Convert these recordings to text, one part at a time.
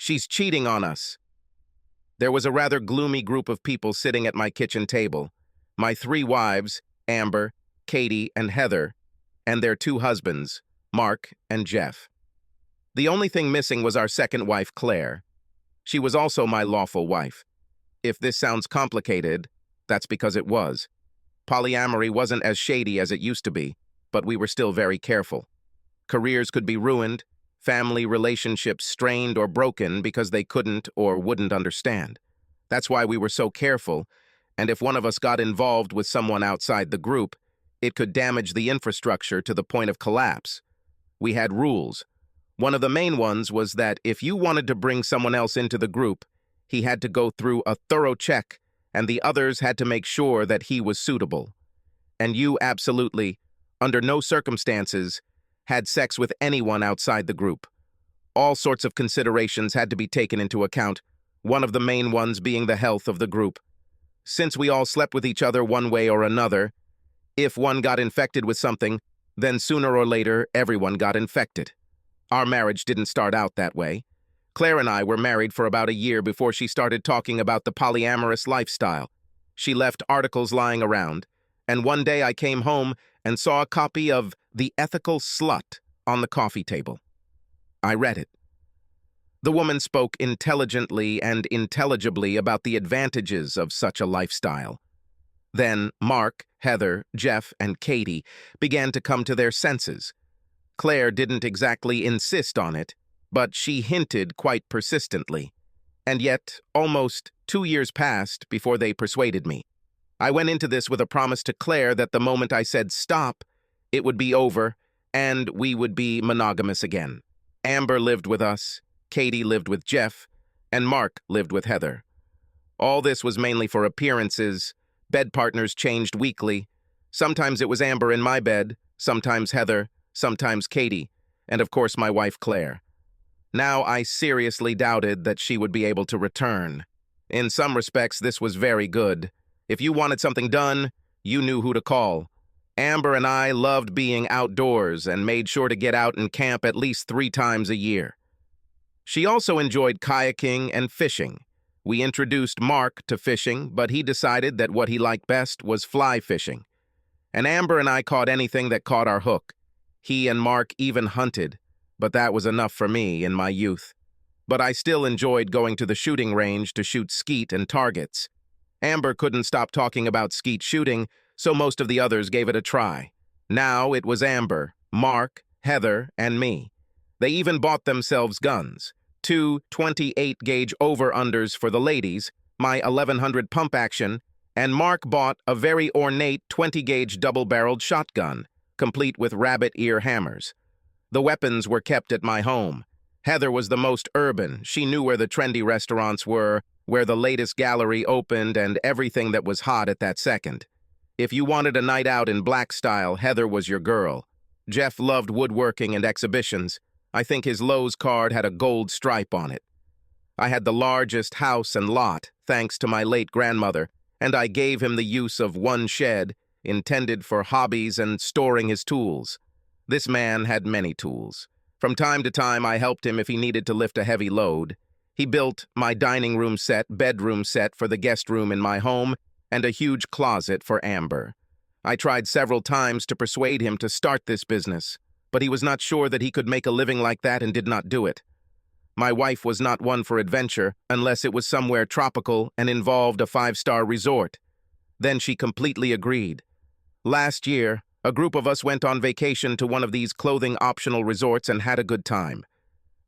She's cheating on us." There was a rather gloomy group of people sitting at my kitchen table. My 3 wives, Amber, Katie, and Heather, and their 2 husbands, Mark and Jeff. The only thing missing was our second wife, Claire. She was also my lawful wife. If this sounds complicated, that's because it was. Polyamory wasn't as shady as it used to be, but we were still very careful. Careers could be ruined, family relationships strained or broken because they couldn't or wouldn't understand. That's why we were so careful, and if one of us got involved with someone outside the group, it could damage the infrastructure to the point of collapse. We had rules. One of the main ones was that if you wanted to bring someone else into the group, he had to go through a thorough check, and the others had to make sure that he was suitable. And you absolutely, under no circumstances, had sex with anyone outside the group. All sorts of considerations had to be taken into account, one of the main ones being the health of the group. Since we all slept with each other one way or another, if one got infected with something, then sooner or later everyone got infected. Our marriage didn't start out that way. Claire and I were married for about a year before she started talking about the polyamorous lifestyle. She left articles lying around, and one day I came home and saw a copy of The Ethical Slut on the coffee table. I read it. The woman spoke intelligently and intelligibly about the advantages of such a lifestyle. Then Mark, Heather, Jeff, and Katie began to come to their senses. Claire didn't exactly insist on it, but she hinted quite persistently. And yet, almost 2 years passed before they persuaded me. I went into this with a promise to Claire that the moment I said stop, it would be over, and we would be monogamous again. Amber lived with us, Katie lived with Jeff, and Mark lived with Heather. All this was mainly for appearances. Bed partners changed weekly. Sometimes it was Amber in my bed, sometimes Heather, sometimes Katie, and of course my wife Claire. Now I seriously doubted that she would be able to return. In some respects, this was very good. If you wanted something done, you knew who to call. Amber and I loved being outdoors and made sure to get out and camp at least 3 times a year. She also enjoyed kayaking and fishing. We introduced Mark to fishing, but he decided that what he liked best was fly fishing. And Amber and I caught anything that caught our hook. He and Mark even hunted, but that was enough for me in my youth. But I still enjoyed going to the shooting range to shoot skeet and targets. Amber couldn't stop talking about skeet shooting, so most of the others gave it a try. Now it was Amber, Mark, Heather, and me. They even bought themselves guns. 2 28-gauge over-unders for the ladies, my 1100 pump action, and Mark bought a very ornate 20-gauge double-barreled shotgun, complete with rabbit ear hammers. The weapons were kept at my home. Heather was the most urban. She knew where the trendy restaurants were, where the latest gallery opened, and everything that was hot at that second. If you wanted a night out in black style, Heather was your girl. Jeff loved woodworking and exhibitions. I think his Lowe's card had a gold stripe on it. I had the largest house and lot, thanks to my late grandmother, and I gave him the use of one shed, intended for hobbies and storing his tools. This man had many tools. From time to time, I helped him if he needed to lift a heavy load. He built my dining room set, bedroom set for the guest room in my home, and a huge closet for Amber. I tried several times to persuade him to start this business, but he was not sure that he could make a living like that and did not do it. My wife was not one for adventure unless it was somewhere tropical and involved a 5-star resort. Then she completely agreed. Last year, a group of us went on vacation to one of these clothing-optional resorts and had a good time.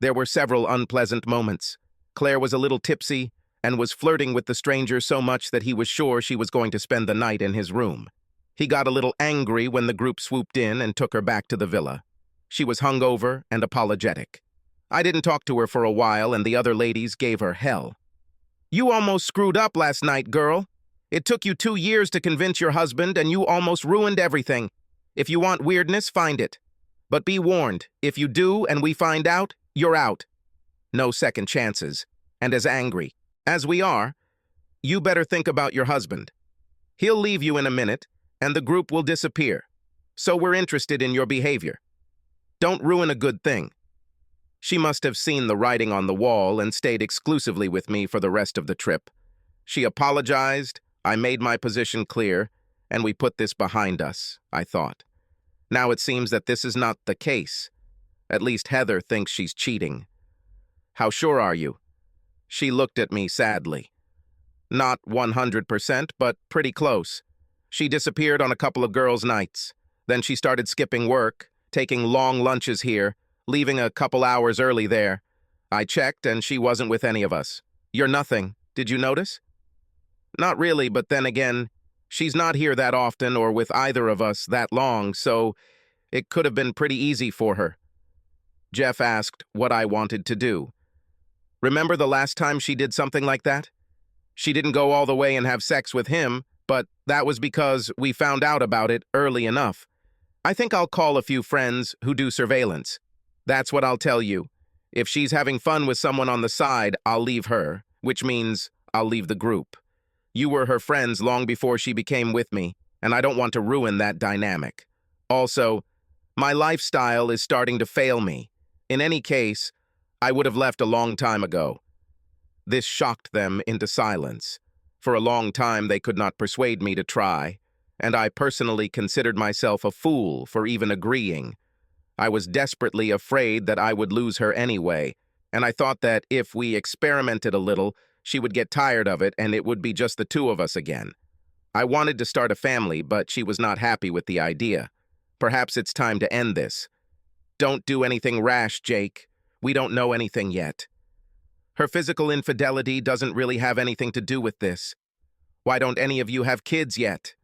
There were several unpleasant moments. Claire was a little tipsy and was flirting with the stranger so much that he was sure she was going to spend the night in his room. He got a little angry when the group swooped in and took her back to the villa. She was hungover and apologetic. I didn't talk to her for a while, and the other ladies gave her hell. "You almost screwed up last night, girl. It took you 2 years to convince your husband, and you almost ruined everything. If you want weirdness, find it. But be warned, if you do and we find out, you're out. No second chances. And as angry as we are, you better think about your husband. He'll leave you in a minute, and the group will disappear. So we're interested in your behavior. Don't ruin a good thing." She must have seen the writing on the wall and stayed exclusively with me for the rest of the trip. She apologized, I made my position clear, and we put this behind us, I thought. Now it seems that this is not the case. At least Heather thinks she's cheating. How sure are you? She looked at me sadly. Not 100%, but pretty close. She disappeared on a couple of girls' nights. Then she started skipping work, taking long lunches here, leaving a couple hours early there. I checked, and she wasn't with any of us. You're nothing. Did you notice? Not really, but then again, she's not here that often or with either of us that long, so it could have been pretty easy for her. Jeff asked what I wanted to do. Remember the last time she did something like that? She didn't go all the way and have sex with him, but that was because we found out about it early enough. I think I'll call a few friends who do surveillance. That's what I'll tell you. If she's having fun with someone on the side, I'll leave her, which means I'll leave the group. You were her friends long before she became with me, and I don't want to ruin that dynamic. Also, my lifestyle is starting to fail me. In any case, I would have left a long time ago. This shocked them into silence. For a long time, they could not persuade me to try, and I personally considered myself a fool for even agreeing. I was desperately afraid that I would lose her anyway, and I thought that if we experimented a little, she would get tired of it and it would be just the two of us again. I wanted to start a family, but she was not happy with the idea. Perhaps it's time to end this. Don't do anything rash, Jake. We don't know anything yet. Her physical infidelity doesn't really have anything to do with this. Why don't any of you have kids yet?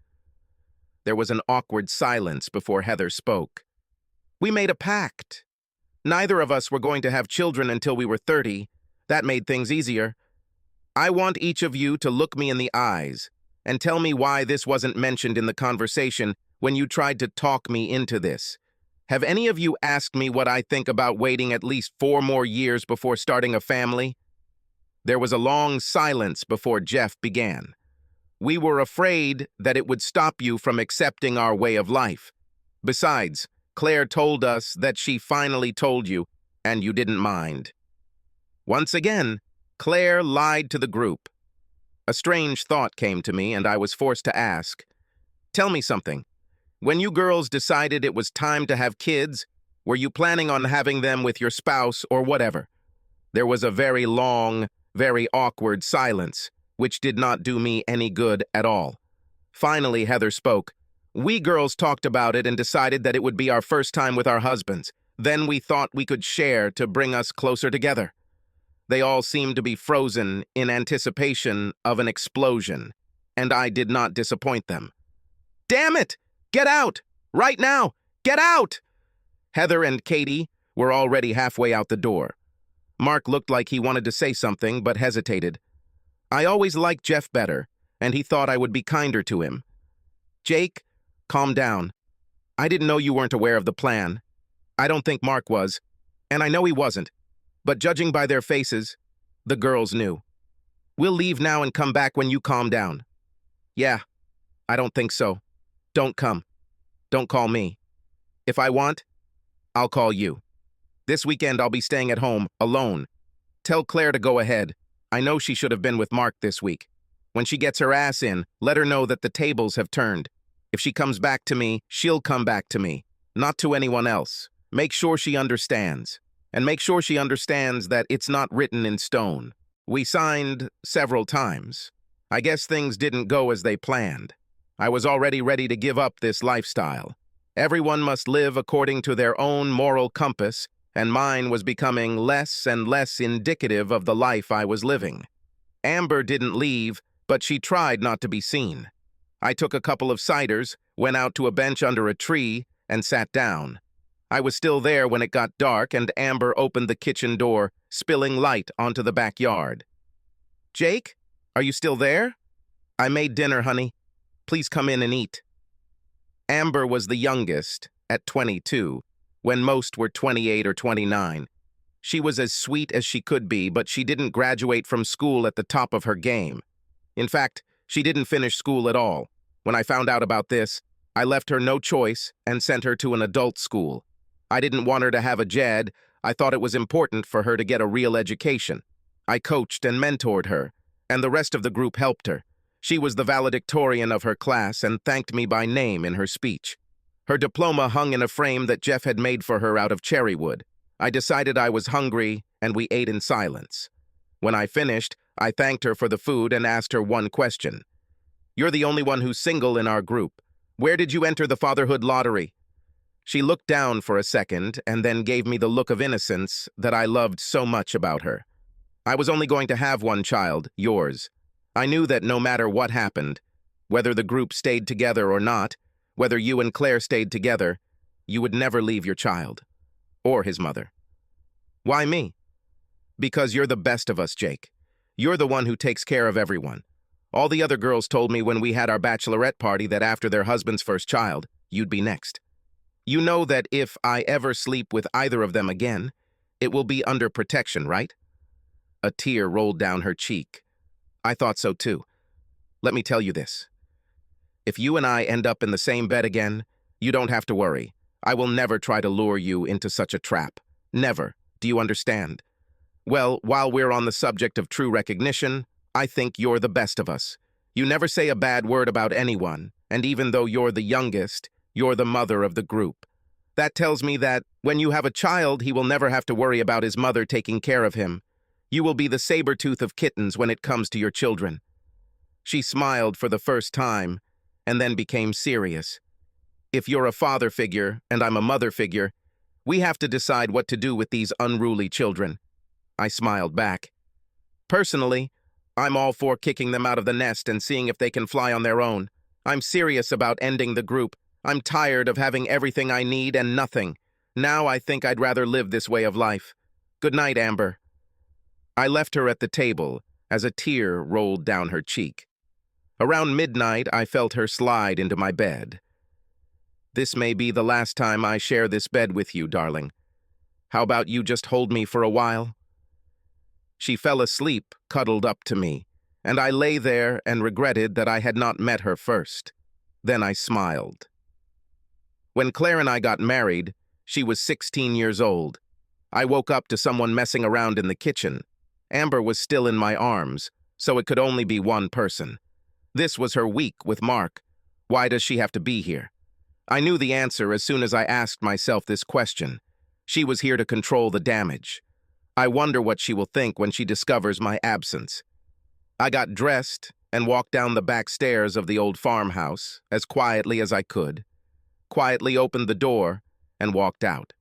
There was an awkward silence before Heather spoke. We made a pact. Neither of us were going to have children until we were 30. That made things easier. I want each of you to look me in the eyes and tell me why this wasn't mentioned in the conversation when you tried to talk me into this. Have any of you asked me what I think about waiting at least 4 more years before starting a family? There was a long silence before Jeff began. We were afraid that it would stop you from accepting our way of life. Besides, Claire told us that she finally told you, and you didn't mind. Once again, Claire lied to the group. A strange thought came to me, and I was forced to ask, tell me something. When you girls decided it was time to have kids, were you planning on having them with your spouse or whatever? There was a very long, very awkward silence, which did not do me any good at all. Finally, Heather spoke. We girls talked about it and decided that it would be our first time with our husbands. Then we thought we could share to bring us closer together. They all seemed to be frozen in anticipation of an explosion, and I did not disappoint them. Damn it! Get out! Right now! Get out! Heather and Katie were already halfway out the door. Mark looked like he wanted to say something, but hesitated. I always liked Jeff better, and he thought I would be kinder to him. Jake, calm down. I didn't know you weren't aware of the plan. I don't think Mark was, and I know he wasn't. But judging by their faces, the girls knew. We'll leave now and come back when you calm down. Yeah, I don't think so. Don't come. Don't call me. If I want, I'll call you. This weekend I'll be staying at home, alone. Tell Claire to go ahead. I know she should have been with Mark this week. When she gets her ass in, let her know that the tables have turned. If she comes back to me, she'll come back to me, not to anyone else. Make sure she understands. And make sure she understands that it's not written in stone. We signed several times. I guess things didn't go as they planned. I was already ready to give up this lifestyle. Everyone must live according to their own moral compass, and mine was becoming less and less indicative of the life I was living. Amber didn't leave, but she tried not to be seen. I took a couple of ciders, went out to a bench under a tree, and sat down. I was still there when it got dark, and Amber opened the kitchen door, spilling light onto the backyard. Jake, are you still there? I made dinner, honey. Please come in and eat. Amber was the youngest, at 22, when most were 28 or 29. She was as sweet as she could be, but she didn't graduate from school at the top of her game. In fact, she didn't finish school at all. When I found out about this, I left her no choice and sent her to an adult school. I didn't want her to have a JED. I thought it was important for her to get a real education. I coached and mentored her, and the rest of the group helped her. She was the valedictorian of her class and thanked me by name in her speech. Her diploma hung in a frame that Jeff had made for her out of cherry wood. I decided I was hungry, and we ate in silence. When I finished, I thanked her for the food and asked her one question. "You're the only one who's single in our group. Where did you enter the fatherhood lottery?" She looked down for a second and then gave me the look of innocence that I loved so much about her. "I was only going to have one child, yours. I knew that no matter what happened, whether the group stayed together or not, whether you and Claire stayed together, you would never leave your child. Or his mother." "Why me?" "Because you're the best of us, Jake. You're the one who takes care of everyone. All the other girls told me when we had our bachelorette party that after their husband's first child, you'd be next. You know that if I ever sleep with either of them again, it will be under protection, right?" A tear rolled down her cheek. "I thought so too. Let me tell you this. If you and I end up in the same bed again, you don't have to worry. I will never try to lure you into such a trap. Never. Do you understand? Well, while we're on the subject of true recognition, I think you're the best of us. You never say a bad word about anyone, and even though you're the youngest, you're the mother of the group. That tells me that when you have a child, he will never have to worry about his mother taking care of him. You will be the saber-tooth of kittens when it comes to your children." She smiled for the first time, and then became serious. "If you're a father figure, and I'm a mother figure, we have to decide what to do with these unruly children." I smiled back. "Personally, I'm all for kicking them out of the nest and seeing if they can fly on their own. I'm serious about ending the group. I'm tired of having everything I need and nothing. Now I think I'd rather live this way of life. Good night, Amber." I left her at the table as a tear rolled down her cheek. Around midnight, I felt her slide into my bed. "This may be the last time I share this bed with you, darling. How about you just hold me for a while?" She fell asleep, cuddled up to me, and I lay there and regretted that I had not met her first. Then I smiled. When Claire and I got married, she was 16 years old. I woke up to someone messing around in the kitchen. Amber was still in my arms, so it could only be one person. This was her week with Mark. Why does she have to be here? I knew the answer as soon as I asked myself this question. She was here to control the damage. I wonder what she will think when she discovers my absence. I got dressed and walked down the back stairs of the old farmhouse as quietly as I could, quietly opened the door, and walked out.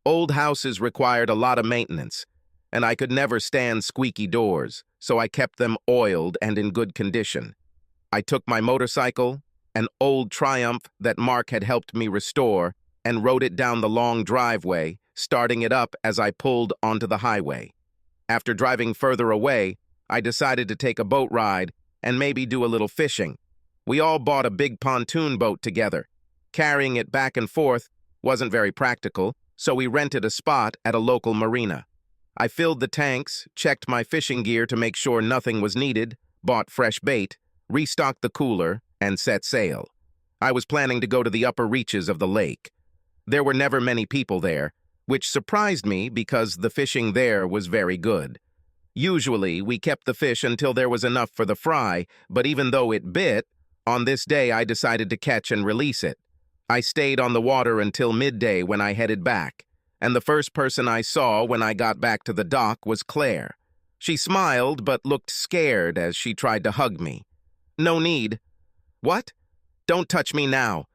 Old houses required a lot of maintenance, and I could never stand squeaky doors, so I kept them oiled and in good condition. I took my motorcycle, an old Triumph that Mark had helped me restore, and rode it down the long driveway, starting it up as I pulled onto the highway. After driving further away, I decided to take a boat ride and maybe do a little fishing. We all bought a big pontoon boat together. Carrying it back and forth wasn't very practical, so we rented a spot at a local marina. I filled the tanks, checked my fishing gear to make sure nothing was needed, bought fresh bait, restocked the cooler, and set sail. I was planning to go to the upper reaches of the lake. There were never many people there, which surprised me because the fishing there was very good. Usually, we kept the fish until there was enough for the fry, but even though it bit, on this day I decided to catch and release it. I stayed on the water until midday when I headed back, and the first person I saw when I got back to the dock was Claire. She smiled but looked scared as she tried to hug me. "No need." "What? Don't touch me now.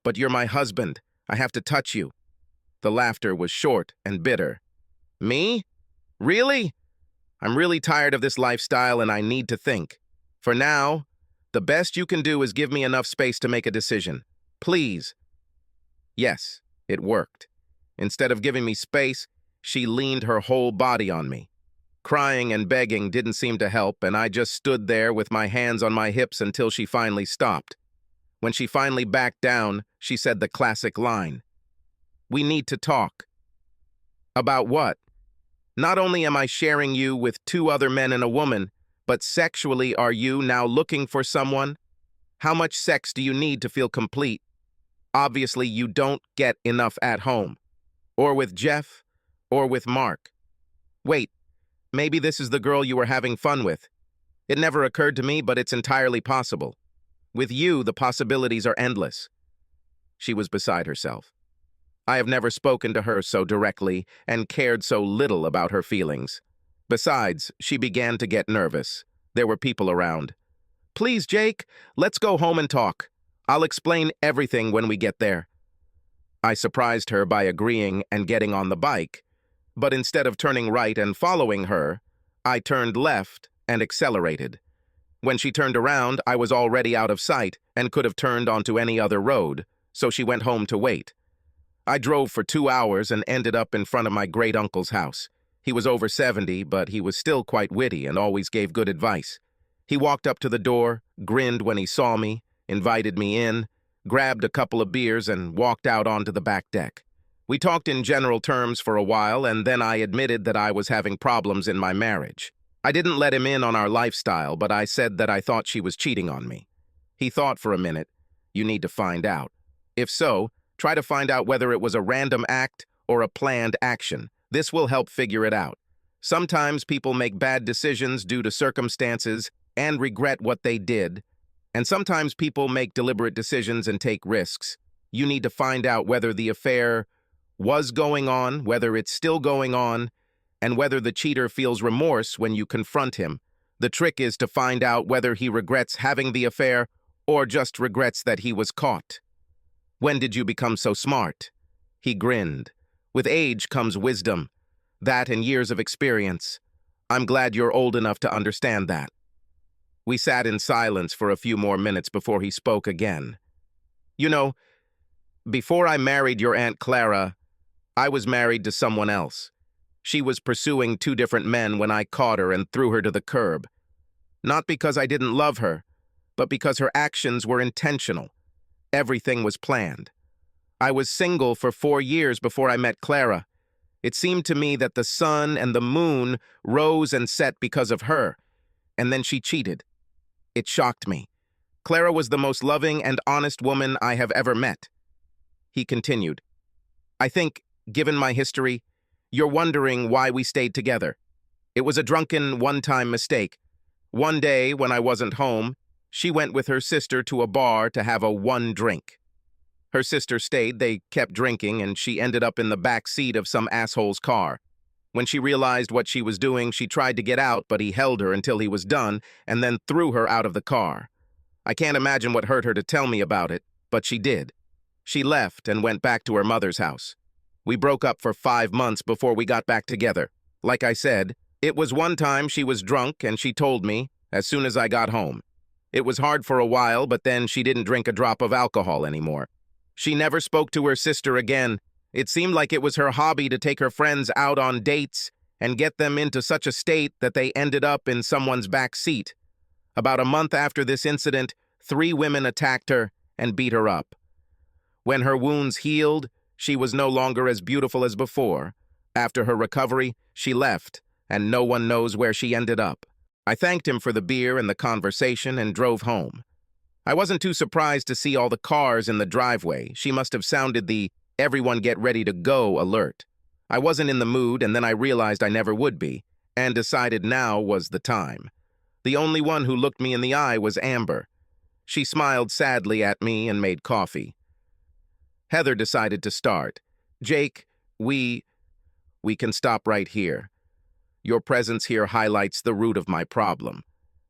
But you're my husband. I have to touch you." The laughter was short and bitter. "Me? Really? I'm really tired of this lifestyle and I need to think. For now, the best you can do is give me enough space to make a decision. Please." Yes, it worked. Instead of giving me space, she leaned her whole body on me. Crying and begging didn't seem to help, and I just stood there with my hands on my hips until she finally stopped. When she finally backed down, she said the classic line, "We need to talk." "About what?" "Not only am I sharing you with 2 other men and a woman, but sexually are you now looking for someone? How much sex do you need to feel complete? Obviously, you don't get enough at home. Or with Jeff, Or with Mark. Wait, maybe this is the girl you were having fun with. It never occurred to me, but it's entirely possible. With you, the possibilities are endless. She was beside herself. I have never spoken to her so directly and cared so little about her feelings. Besides, she began to get nervous. There were people around. Please, Jake, let's go home and talk. I'll explain everything when we get there. I surprised her by agreeing and getting on the bike, but instead of turning right and following her, I turned left and accelerated. When she turned around, I was already out of sight and could have turned onto any other road, so she went home to wait. I drove for 2 hours and ended up in front of my great-uncle's house. He was over 70, but he was still quite witty and always gave good advice. He walked up to the door, grinned when he saw me, invited me in, grabbed a couple of beers, and walked out onto the back deck. We talked in general terms for a while, and then I admitted that I was having problems in my marriage. I didn't let him in on our lifestyle, but I said that I thought she was cheating on me. He thought for a minute. You need to find out. If so, try to find out whether it was a random act or a planned action. This will help figure it out. Sometimes people make bad decisions due to circumstances and regret what they did, and sometimes people make deliberate decisions and take risks. You need to find out whether the affair was going on, whether it's still going on, and whether the cheater feels remorse when you confront him. The trick is to find out whether he regrets having the affair or just regrets that he was caught. When did you become so smart? He grinned. With age comes wisdom. That and years of experience. I'm glad you're old enough to understand that. We sat in silence for a few more minutes before he spoke again. You know, before I married your Aunt Clara, I was married to someone else. She was pursuing 2 different men when I caught her and threw her to the curb. Not because I didn't love her, but because her actions were intentional. Everything was planned. I was single for 4 years before I met Clara. It seemed to me that the sun and the moon rose and set because of her, and then she cheated. It shocked me. Clara was the most loving and honest woman I have ever met. He continued, I think, given my history, you're wondering why we stayed together. It was a drunken, one-time mistake. One day, when I wasn't home, she went with her sister to a bar to have a 1 drink. Her sister stayed, they kept drinking, and she ended up in the back seat of some asshole's car. When she realized what she was doing, she tried to get out, but he held her until he was done and then threw her out of the car. I can't imagine what hurt her to tell me about it, but she did. She left and went back to her mother's house. We broke up for 5 months before we got back together. Like I said, it was one time she was drunk and she told me as soon as I got home. It was hard for a while, but then she didn't drink a drop of alcohol anymore. She never spoke to her sister again. It seemed like it was her hobby to take her friends out on dates and get them into such a state that they ended up in someone's back seat. About a month after this incident, 3 women attacked her and beat her up. When her wounds healed, she was no longer as beautiful as before. After her recovery, she left, and no one knows where she ended up. I thanked him for the beer and the conversation and drove home. I wasn't too surprised to see all the cars in the driveway. She must have sounded the everyone get ready to go alert. I wasn't in the mood, and then I realized I never would be, and decided now was the time. The only one who looked me in the eye was Amber. She smiled sadly at me and made coffee. Heather decided to start. Jake, we can stop right here. Your presence here highlights the root of my problem.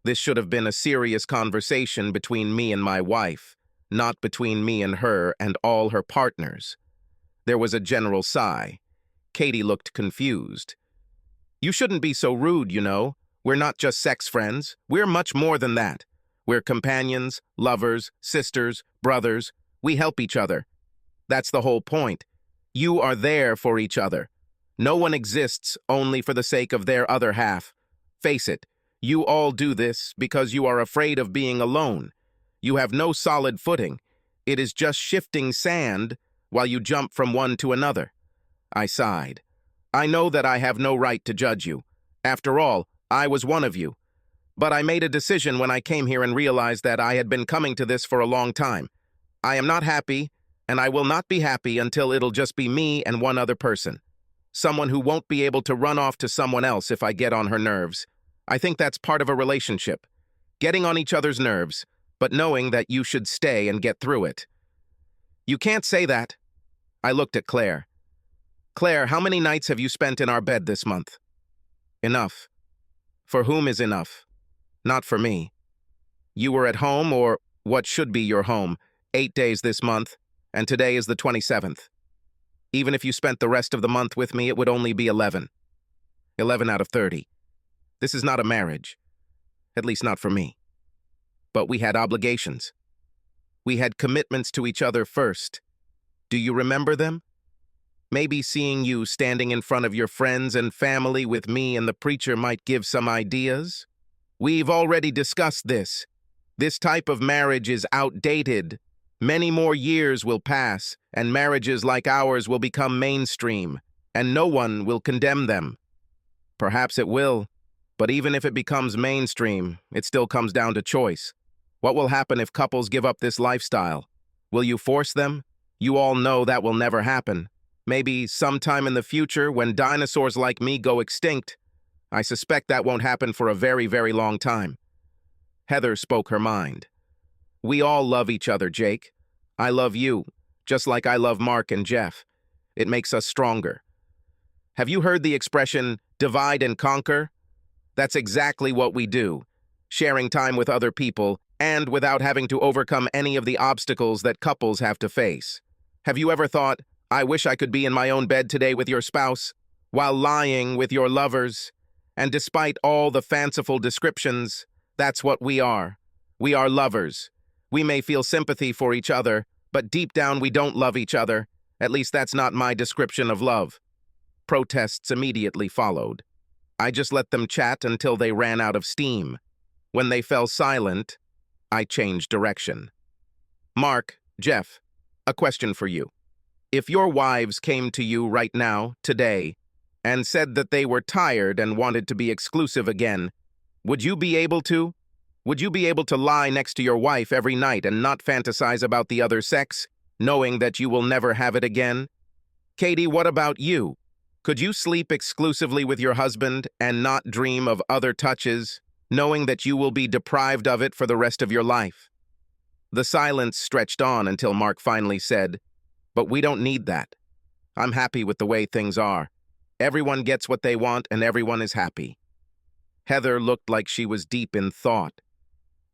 This should have been a serious conversation between me and my wife, not between me and her and all her partners. There was a general sigh. Katie looked confused. You shouldn't be so rude, you know. We're not just sex friends. We're much more than that. We're companions, lovers, sisters, brothers. We help each other. That's the whole point. You are there for each other. No one exists only for the sake of their other half. Face it, you all do this because you are afraid of being alone. You have no solid footing. It is just shifting sand while you jump from one to another. I sighed. I know that I have no right to judge you. After all, I was one of you. But I made a decision when I came here and realized that I had been coming to this for a long time. I am not happy, and I will not be happy until it'll just be me and one other person. Someone who won't be able to run off to someone else if I get on her nerves. I think that's part of a relationship. Getting on each other's nerves, but knowing that you should stay and get through it. You can't say that. I looked at Claire. Claire, how many nights have you spent in our bed this month? Enough. For whom is enough? Not for me. You were at home, or what should be your home, 8 days this month, and today is the 27th. Even if you spent the rest of the month with me, it would only be 11. 11 out of 30. This is not a marriage. At least not for me. But we had obligations. We had commitments to each other first. Do you remember them? Maybe seeing you standing in front of your friends and family with me and the preacher might give some ideas? We've already discussed this. This type of marriage is outdated. Many more years will pass, and marriages like ours will become mainstream, and no one will condemn them. Perhaps it will, but even if it becomes mainstream, it still comes down to choice. What will happen if couples give up this lifestyle? Will you force them? You all know that will never happen. Maybe sometime in the future, when dinosaurs like me go extinct. I suspect that won't happen for a very, very long time. Heather spoke her mind. We all love each other, Jake. I love you, just like I love Mark and Jeff. It makes us stronger. Have you heard the expression, divide and conquer? That's exactly what we do, sharing time with other people and without having to overcome any of the obstacles that couples have to face. Have you ever thought, I wish I could be in my own bed today with your spouse, while lying with your lovers? And despite all the fanciful descriptions, that's what we are. We are lovers. We may feel sympathy for each other, but deep down we don't love each other. At least that's not my description of love. Protests immediately followed. I just let them chat until they ran out of steam. When they fell silent, I changed direction. Mark, Jeff, a question for you. If your wives came to you right now, today, and said that they were tired and wanted to be exclusive again, would you be able to? Would you be able to lie next to your wife every night and not fantasize about the other sex, knowing that you will never have it again? Katie, what about you? Could you sleep exclusively with your husband and not dream of other touches, knowing that you will be deprived of it for the rest of your life? The silence stretched on until Mark finally said, but we don't need that. I'm happy with the way things are. Everyone gets what they want and everyone is happy. Heather looked like she was deep in thought.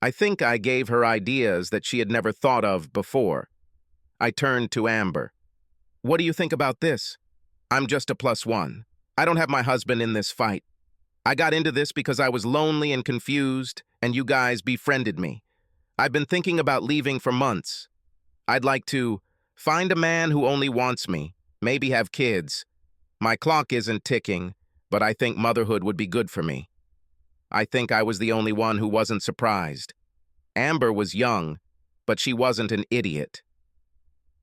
I think I gave her ideas that she had never thought of before. I turned to Amber. What do you think about this? I'm just a +1. I don't have my husband in this fight. I got into this because I was lonely and confused, and you guys befriended me. I've been thinking about leaving for months. I'd like to find a man who only wants me, maybe have kids. My clock isn't ticking, but I think motherhood would be good for me. I think I was the only one who wasn't surprised. Amber was young, but she wasn't an idiot.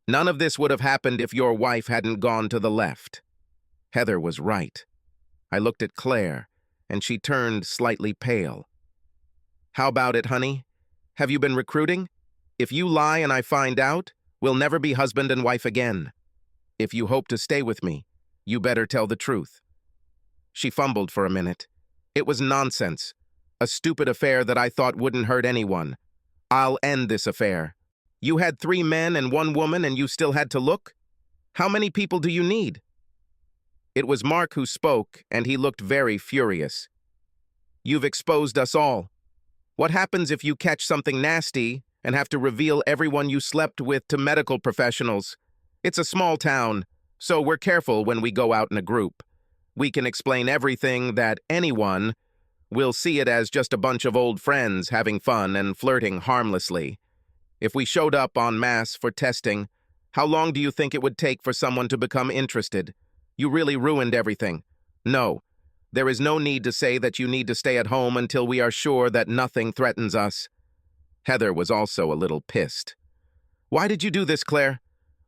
None of this would have happened if your wife hadn't gone to the left. Heather was right. I looked at Claire, and she turned slightly pale. How about it, honey? Have you been recruiting? If you lie and I find out, we'll never be husband and wife again. If you hope to stay with me, you better tell the truth. She fumbled for a minute. It was nonsense. A stupid affair that I thought wouldn't hurt anyone. I'll end this affair. You had 3 men and 1 woman and you still had to look? How many people do you need? It was Mark who spoke, and he looked very furious. You've exposed us all. What happens if you catch something nasty and have to reveal everyone you slept with to medical professionals? It's a small town, so we're careful when we go out in a group. We can explain everything that anyone will see it as just a bunch of old friends having fun and flirting harmlessly. If we showed up en masse for testing, how long do you think it would take for someone to become interested? You really ruined everything. No, there is no need to say that you need to stay at home until we are sure that nothing threatens us. Heather was also a little pissed. Why did you do this, Claire?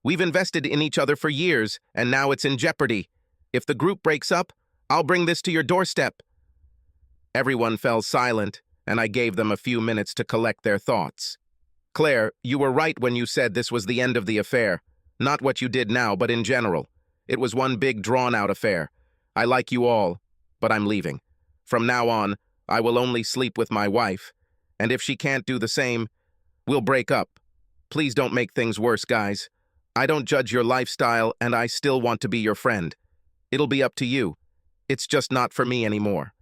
We've invested in each other for years, and now it's in jeopardy. If the group breaks up, I'll bring this to your doorstep. Everyone fell silent, and I gave them a few minutes to collect their thoughts. Claire, you were right when you said this was the end of the affair. Not what you did now, but in general. It was one big drawn-out affair. I like you all, but I'm leaving. From now on, I will only sleep with my wife, and if she can't do the same, we'll break up. Please don't make things worse, guys. I don't judge your lifestyle, and I still want to be your friend. It'll be up to you. It's just not for me anymore."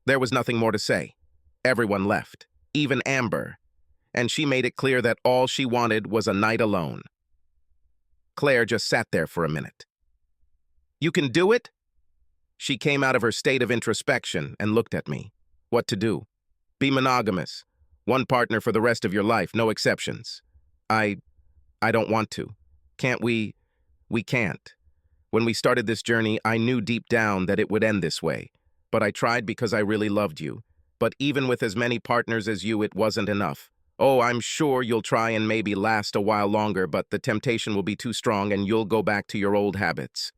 There was nothing more to say. Everyone left, even Amber, and she made it clear that all she wanted was a night alone. Claire just sat there for a minute. "You can do it?" She came out of her state of introspection and looked at me. "What to do? Be monogamous. One partner for the rest of your life, no exceptions." I don't want to. Can't we? We can't. When we started this journey, I knew deep down that it would end this way. But I tried because I really loved you. But even with as many partners as you, it wasn't enough. Oh, I'm sure you'll try and maybe last a while longer, but the temptation will be too strong and you'll go back to your old habits.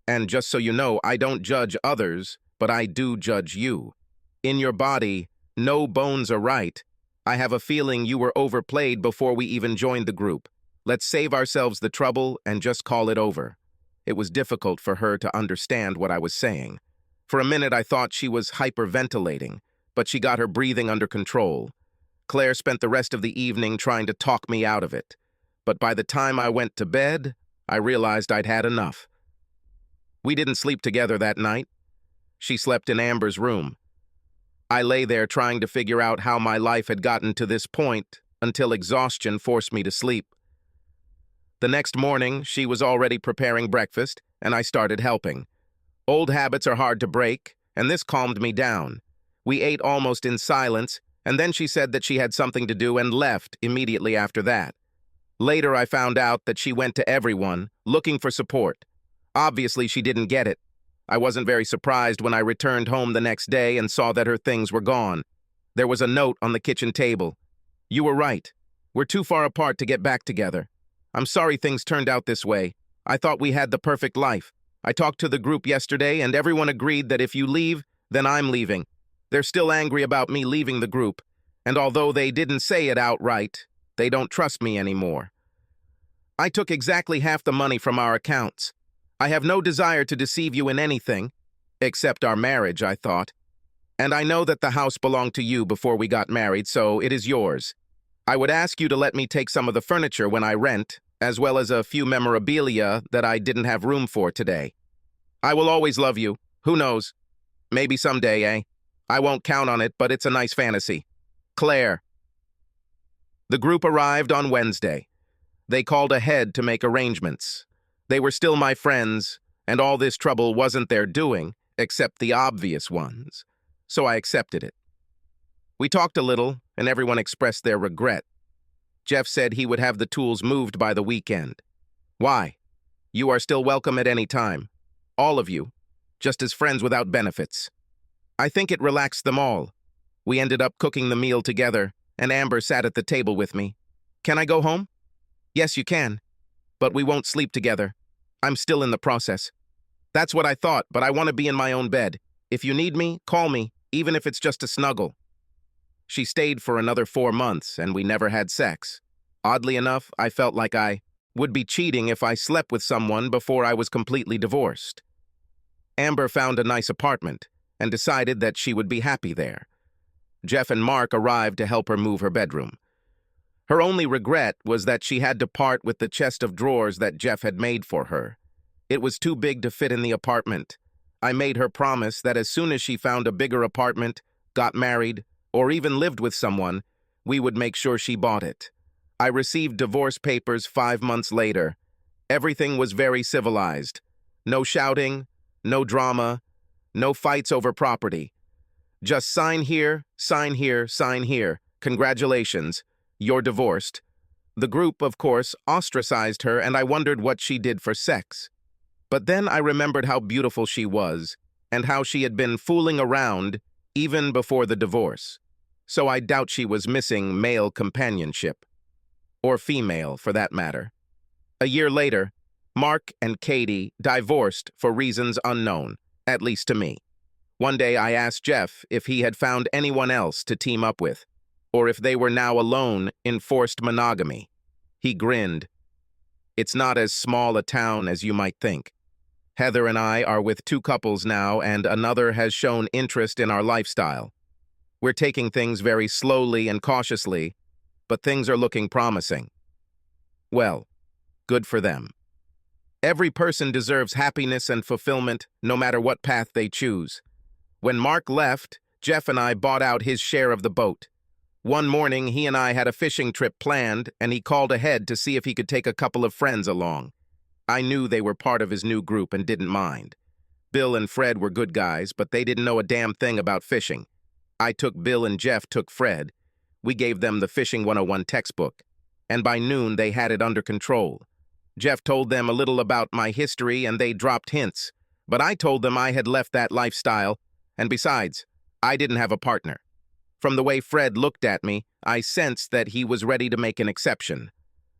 And just so you know, I don't judge others, but I do judge you. In your body, no bones are right. I have a feeling you were overplayed before we even joined the group. Let's save ourselves the trouble and just call it over. It was difficult for her to understand what I was saying. For a minute, I thought she was hyperventilating, but she got her breathing under control. Claire spent the rest of the evening trying to talk me out of it. But by the time I went to bed, I realized I'd had enough. We didn't sleep together that night. She slept in Amber's room. I lay there trying to figure out how my life had gotten to this point until exhaustion forced me to sleep. The next morning, she was already preparing breakfast, and I started helping. Old habits are hard to break, and this calmed me down. We ate almost in silence, and then she said that she had something to do and left immediately after that. Later, I found out that she went to everyone, looking for support. Obviously, she didn't get it. I wasn't very surprised when I returned home the next day and saw that her things were gone. There was a note on the kitchen table. "You were right. We're too far apart to get back together. I'm sorry things turned out this way. I thought we had the perfect life. I talked to the group yesterday, and everyone agreed that if you leave, then I'm leaving. They're still angry about me leaving the group, and although they didn't say it outright, they don't trust me anymore. I took exactly half the money from our accounts. I have no desire to deceive you in anything, except our marriage, I thought. And I know that the house belonged to you before we got married, so it is yours. I would ask you to let me take some of the furniture when I rent, as well as a few memorabilia that I didn't have room for today. I will always love you. Who knows? Maybe someday, eh? I won't count on it, but it's a nice fantasy. Claire." The group arrived on Wednesday. They called ahead to make arrangements. They were still my friends, and all this trouble wasn't their doing, except the obvious ones. So I accepted it. We talked a little, and everyone expressed their regret. Jeff said he would have the tools moved by the weekend. "Why? You are still welcome at any time. All of you, just as friends without benefits." I think it relaxed them all. We ended up cooking the meal together, and Amber sat at the table with me. "Can I go home?" "Yes, you can. But we won't sleep together. I'm still in the process." "That's what I thought, but I want to be in my own bed. If you need me, call me, even if it's just a snuggle." She stayed for another 4 months, and we never had sex. Oddly enough, I felt like I would be cheating if I slept with someone before I was completely divorced. Amber found a nice apartment and decided that she would be happy there. Jeff and Mark arrived to help her move her bedroom. Her only regret was that she had to part with the chest of drawers that Jeff had made for her. It was too big to fit in the apartment. I made her promise that as soon as she found a bigger apartment, got married, or even lived with someone, we would make sure she bought it. I received divorce papers 5 months later. Everything was very civilized. No shouting, no drama, no fights over property. Just sign here, sign here, sign here. Congratulations, you're divorced. The group, of course, ostracized her, and I wondered what she did for sex. But then I remembered how beautiful she was, and how she had been fooling around even before the divorce. So I doubt she was missing male companionship. Or female, for that matter. A year later, Mark and Katie divorced for reasons unknown, at least to me. One day I asked Jeff if he had found anyone else to team up with, or if they were now alone in forced monogamy. He grinned. "It's not as small a town as you might think. Heather and I are with two couples now, and another has shown interest in our lifestyle. We're taking things very slowly and cautiously, but things are looking promising. Well, good for them. Every person deserves happiness and fulfillment, no matter what path they choose. When Mark left, Jeff and I bought out his share of the boat. One morning, he and I had a fishing trip planned, and he called ahead to see if he could take a couple of friends along. I knew they were part of his new group and didn't mind. Bill and Fred were good guys, but they didn't know a damn thing about fishing. I took Bill and Jeff took Fred. We gave them the Fishing 101 textbook, and by noon they had it under control. Jeff told them a little about my history and they dropped hints, but I told them I had left that lifestyle, and besides, I didn't have a partner. From the way Fred looked at me, I sensed that he was ready to make an exception.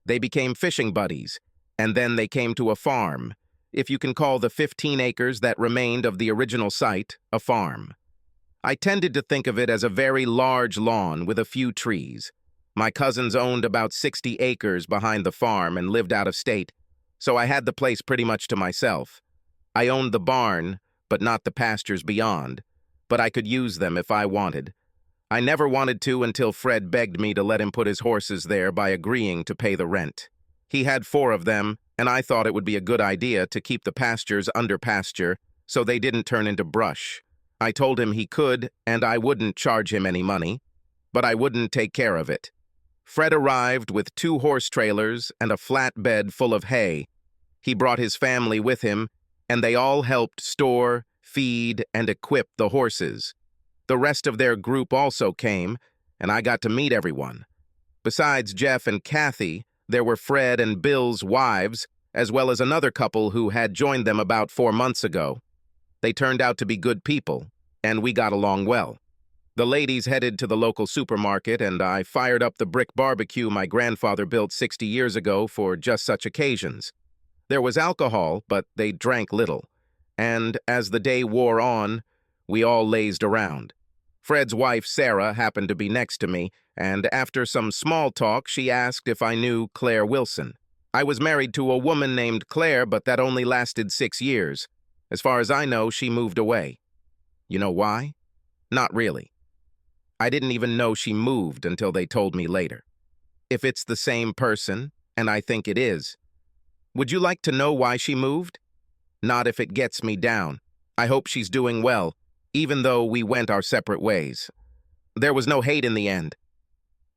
They became fishing buddies, and then they came to a farm, if you can call the 15 acres that remained of the original site a farm. I tended to think of it as a very large lawn with a few trees. My cousins owned about 60 acres behind the farm and lived out of state, so I had the place pretty much to myself. I owned the barn, but not the pastures beyond, but I could use them if I wanted. I never wanted to until Fred begged me to let him put his horses there by agreeing to pay the rent. He had 4 of them, and I thought it would be a good idea to keep the pastures under pasture so they didn't turn into brush. I told him he could, and I wouldn't charge him any money, but I wouldn't take care of it. Fred arrived with 2 horse trailers and a flatbed full of hay. He brought his family with him, and they all helped store, feed, and equip the horses. The rest of their group also came, and I got to meet everyone. Besides Jeff and Kathy, there were Fred and Bill's wives, as well as another couple who had joined them about 4 months ago. They turned out to be good people, and we got along well. The ladies headed to the local supermarket, and I fired up the brick barbecue my grandfather built 60 years ago for just such occasions. There was alcohol, but they drank little, and as the day wore on, we all lazed around. Fred's wife, Sarah, happened to be next to me, and after some small talk, she asked if I knew Claire Wilson. I was married to a woman named Claire, but that only lasted 6 years. As far as I know, she moved away. You know why? Not really. I didn't even know she moved until they told me later. If it's the same person, and I think it is, would you like to know why she moved? Not if it gets me down. I hope she's doing well, even though we went our separate ways. There was no hate in the end.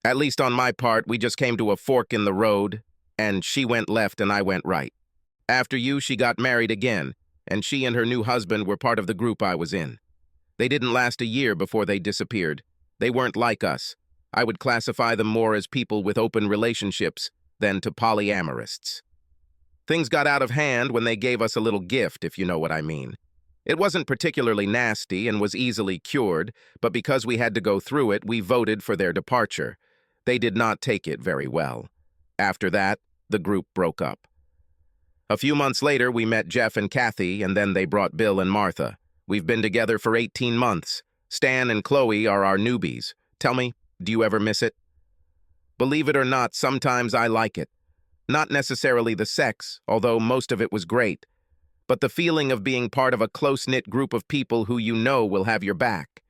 At least on my part, we just came to a fork in the road, and she went left and I went right. After you, she got married again, and she and her new husband were part of the group I was in. They didn't last a year before they disappeared. They weren't like us. I would classify them more as people with open relationships than to polyamorous. Things got out of hand when they gave us a little gift, if you know what I mean. It wasn't particularly nasty and was easily cured, but because we had to go through it, we voted for their departure. They did not take it very well. After that, the group broke up. A few months later, we met Jeff and Kathy, and then they brought Bill and Martha. We've been together for 18 months. Stan and Chloe are our newbies. Tell me, do you ever miss it? Believe it or not, sometimes I like it. Not necessarily the sex, although most of it was great, but the feeling of being part of a close-knit group of people who you know will have your back.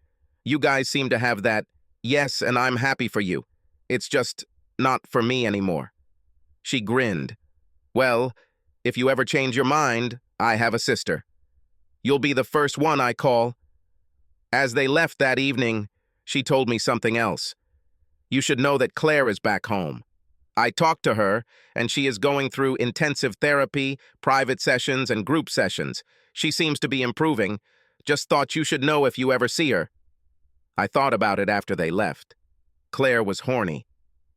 You guys seem to have that, yes, and I'm happy for you. It's just not for me anymore. She grinned. Well, if you ever change your mind, I have a sister. You'll be the first one I call. As they left that evening, she told me something else. You should know that Claire is back home. I talked to her, and she is going through intensive therapy, private sessions, and group sessions. She seems to be improving. Just thought you should know if you ever see her. I thought about it after they left. Claire was horny.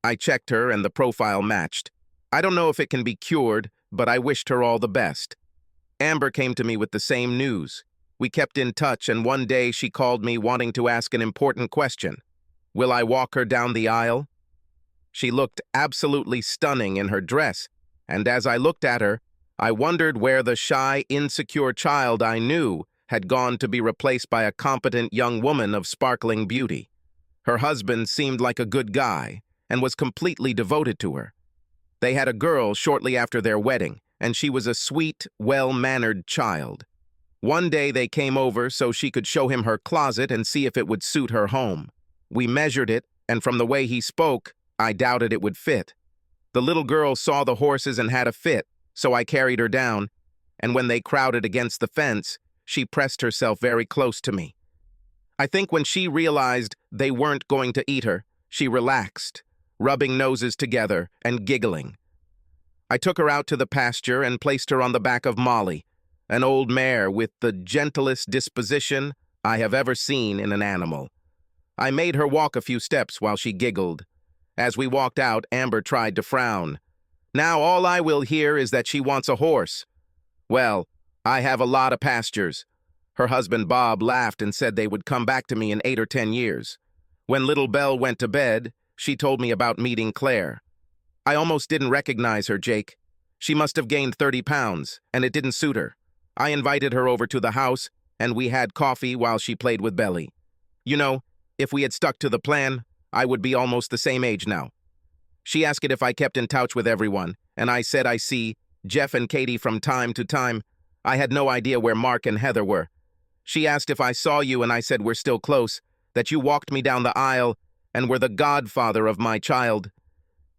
I checked her, and the profile matched. I don't know if it can be cured, but I wished her all the best. Amber came to me with the same news. We kept in touch, and one day she called me wanting to ask an important question. Will I walk her down the aisle? She looked absolutely stunning in her dress, and as I looked at her, I wondered where the shy, insecure child I knew had gone to be replaced by a competent young woman of sparkling beauty. Her husband seemed like a good guy and was completely devoted to her. They had a girl shortly after their wedding, and she was a sweet, well-mannered child. One day they came over so she could show him her closet and see if it would suit her home. We measured it, and from the way he spoke, I doubted it would fit. The little girl saw the horses and had a fit, so I carried her down, and when they crowded against the fence, she pressed herself very close to me. I think when she realized they weren't going to eat her, she relaxed, rubbing noses together and giggling. I took her out to the pasture and placed her on the back of Molly, an old mare with the gentlest disposition I have ever seen in an animal. I made her walk a few steps while she giggled. As we walked out, Amber tried to frown. Now all I will hear is that she wants a horse. Well, I have a lot of pastures. Her husband Bob laughed and said they would come back to me in 8 or 10 years. When little Belle went to bed, she told me about meeting Claire. I almost didn't recognize her, Jake. She must have gained 30 pounds, and it didn't suit her. I invited her over to the house, and we had coffee while she played with Belly. You know, if we had stuck to the plan, I would be almost the same age now. She asked if I kept in touch with everyone, and I said I see Jeff and Katie from time to time. I had no idea where Mark and Heather were. She asked if I saw you, and I said we're still close, that you walked me down the aisle and were the godfather of my child.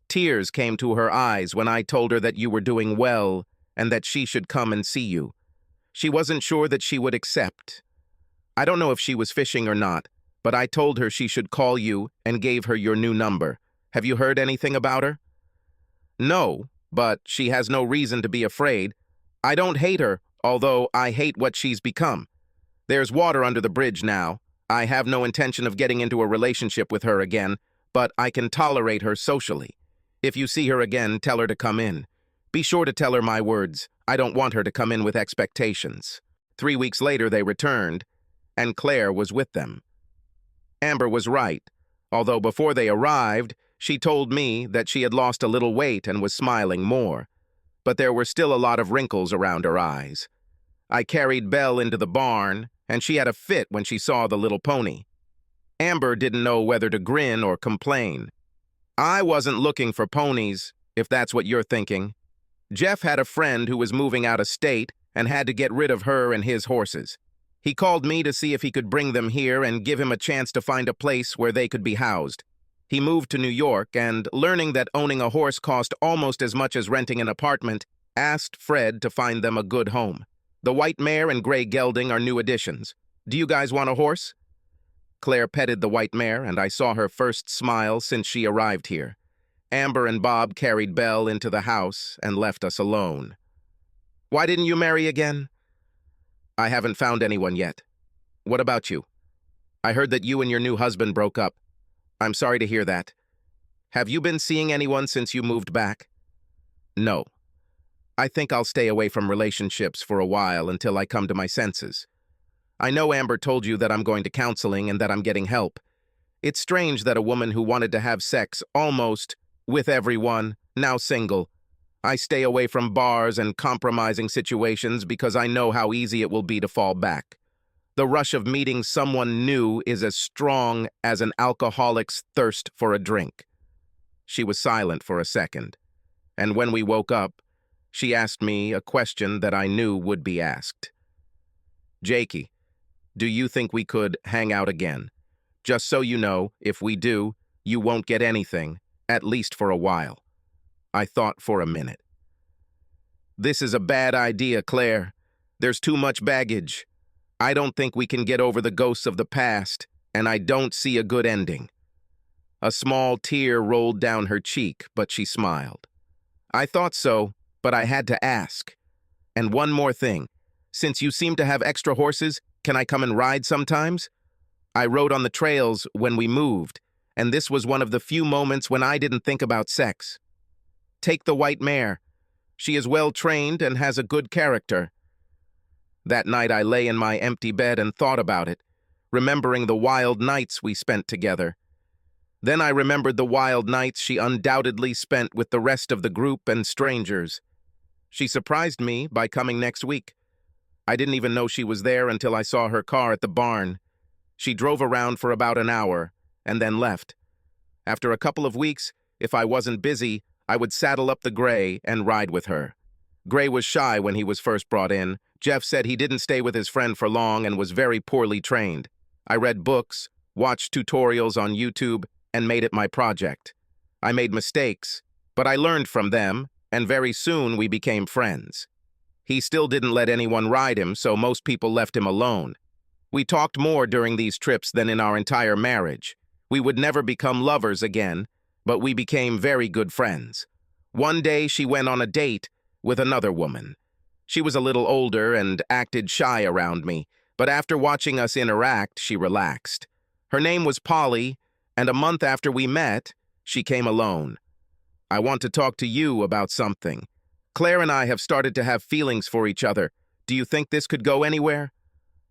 Tears came to her eyes when I told her that you were doing well and that she should come and see you. She wasn't sure that she would accept. I don't know if she was fishing or not, but I told her she should call you and gave her your new number. Have you heard anything about her? No, but she has no reason to be afraid. I don't hate her, although I hate what she's become. There's water under the bridge now. I have no intention of getting into a relationship with her again, but I can tolerate her socially. If you see her again, tell her to come in. Be sure to tell her my words. I don't want her to come in with expectations. 3 weeks later, they returned, and Claire was with them. Amber was right, although before they arrived, she told me that she had lost a little weight and was smiling more, but there were still a lot of wrinkles around her eyes. I carried Belle into the barn, and she had a fit when she saw the little pony. Amber didn't know whether to grin or complain. I wasn't looking for ponies, if that's what you're thinking. Jeff had a friend who was moving out of state and had to get rid of her and his horses. He called me to see if he could bring them here and give him a chance to find a place where they could be housed. He moved to New York and, learning that owning a horse cost almost as much as renting an apartment, asked Fred to find them a good home. The white mare and gray gelding are new additions. Do you guys want a horse? Claire petted the white mare, and I saw her first smile since she arrived here. Amber and Bob carried Belle into the house and left us alone. Why didn't you marry again? I haven't found anyone yet. What about you? I heard that you and your new husband broke up. I'm sorry to hear that. Have you been seeing anyone since you moved back? No. I think I'll stay away from relationships for a while until I come to my senses. I know Amber told you that I'm going to counseling and that I'm getting help. It's strange that a woman who wanted to have sex almost with everyone, now single. I stay away from bars and compromising situations because I know how easy it will be to fall back. The rush of meeting someone new is as strong as an alcoholic's thirst for a drink. She was silent for a second, and when we woke up, she asked me a question that I knew would be asked. Jakey, do you think we could hang out again? Just so you know, if we do, you won't get anything, at least for a while. I thought for a minute. This is a bad idea, Claire. There's too much baggage. I don't think we can get over the ghosts of the past, and I don't see a good ending. A small tear rolled down her cheek, but she smiled. I thought so, but I had to ask. And one more thing. Since you seem to have extra horses, can I come and ride sometimes? I rode on the trails when we moved, and this was one of the few moments when I didn't think about sex. Take the white mare. She is well trained and has a good character. That night I lay in my empty bed and thought about it, remembering the wild nights we spent together. Then I remembered the wild nights she undoubtedly spent with the rest of the group and strangers. She surprised me by coming next week. I didn't even know she was there until I saw her car at the barn. She drove around for about an hour and then left. After a couple of weeks, if I wasn't busy, I would saddle up the gray and ride with her. Gray was shy when he was first brought in. Jeff said he didn't stay with his friend for long and was very poorly trained. I read books, watched tutorials on YouTube, and made it my project. I made mistakes, but I learned from them, and very soon we became friends. He still didn't let anyone ride him, so most people left him alone. We talked more during these trips than in our entire marriage. We would never become lovers again, but we became very good friends. One day she went on a date with another woman. She was a little older and acted shy around me, but after watching us interact, she relaxed. Her name was Polly, and a month after we met, she came alone. I want to talk to you about something. Claire and I have started to have feelings for each other. Do you think this could go anywhere?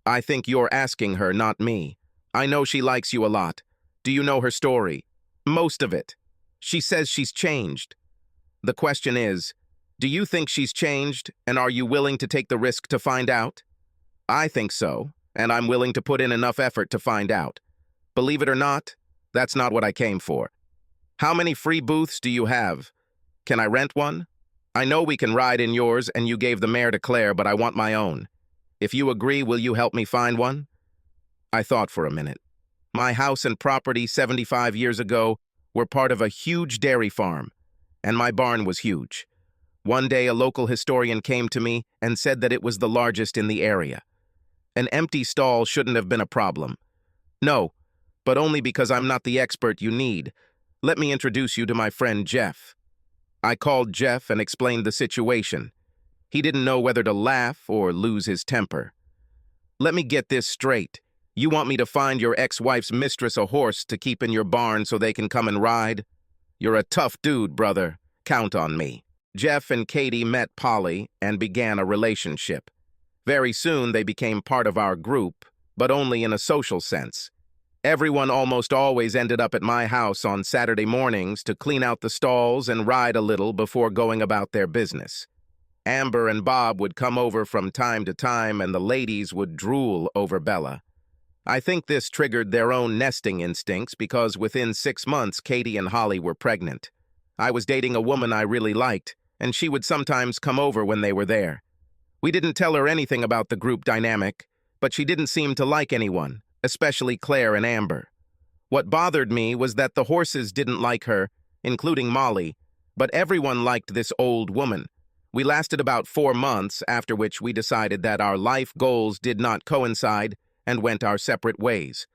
I think you're asking her, not me. I know she likes you a lot. Do you know her story? Most of it. She says she's changed. The question is, do you think she's changed, and are you willing to take the risk to find out? I think so, and I'm willing to put in enough effort to find out. Believe it or not, that's not what I came for. How many free booths do you have? Can I rent one? I know we can ride in yours, and you gave the mare to Claire, but I want my own. If you agree, will you help me find one? I thought for a minute. My house and property 75 years ago were part of a huge dairy farm, and my barn was huge. One day, a local historian came to me and said that it was the largest in the area. An empty stall shouldn't have been a problem. No, but only because I'm not the expert you need. Let me introduce you to my friend Jeff. I called Jeff and explained the situation. He didn't know whether to laugh or lose his temper. Let me get this straight. You want me to find your ex-wife's mistress a horse to keep in your barn so they can come and ride? You're a tough dude, brother. Count on me. Jeff and Katie met Polly and began a relationship. Very soon they became part of our group, but only in a social sense. Everyone almost always ended up at my house on Saturday mornings to clean out the stalls and ride a little before going about their business. Amber and Bob would come over from time to time, and the ladies would drool over Bella. I think this triggered their own nesting instincts because within 6 months, Katie and Holly were pregnant. I was dating a woman I really liked, and she would sometimes come over when they were there. We didn't tell her anything about the group dynamic, but she didn't seem to like anyone, especially Claire and Amber. What bothered me was that the horses didn't like her, including Molly, but everyone liked this old woman. We lasted about 4 months, after which we decided that our life goals did not coincide and went our separate ways.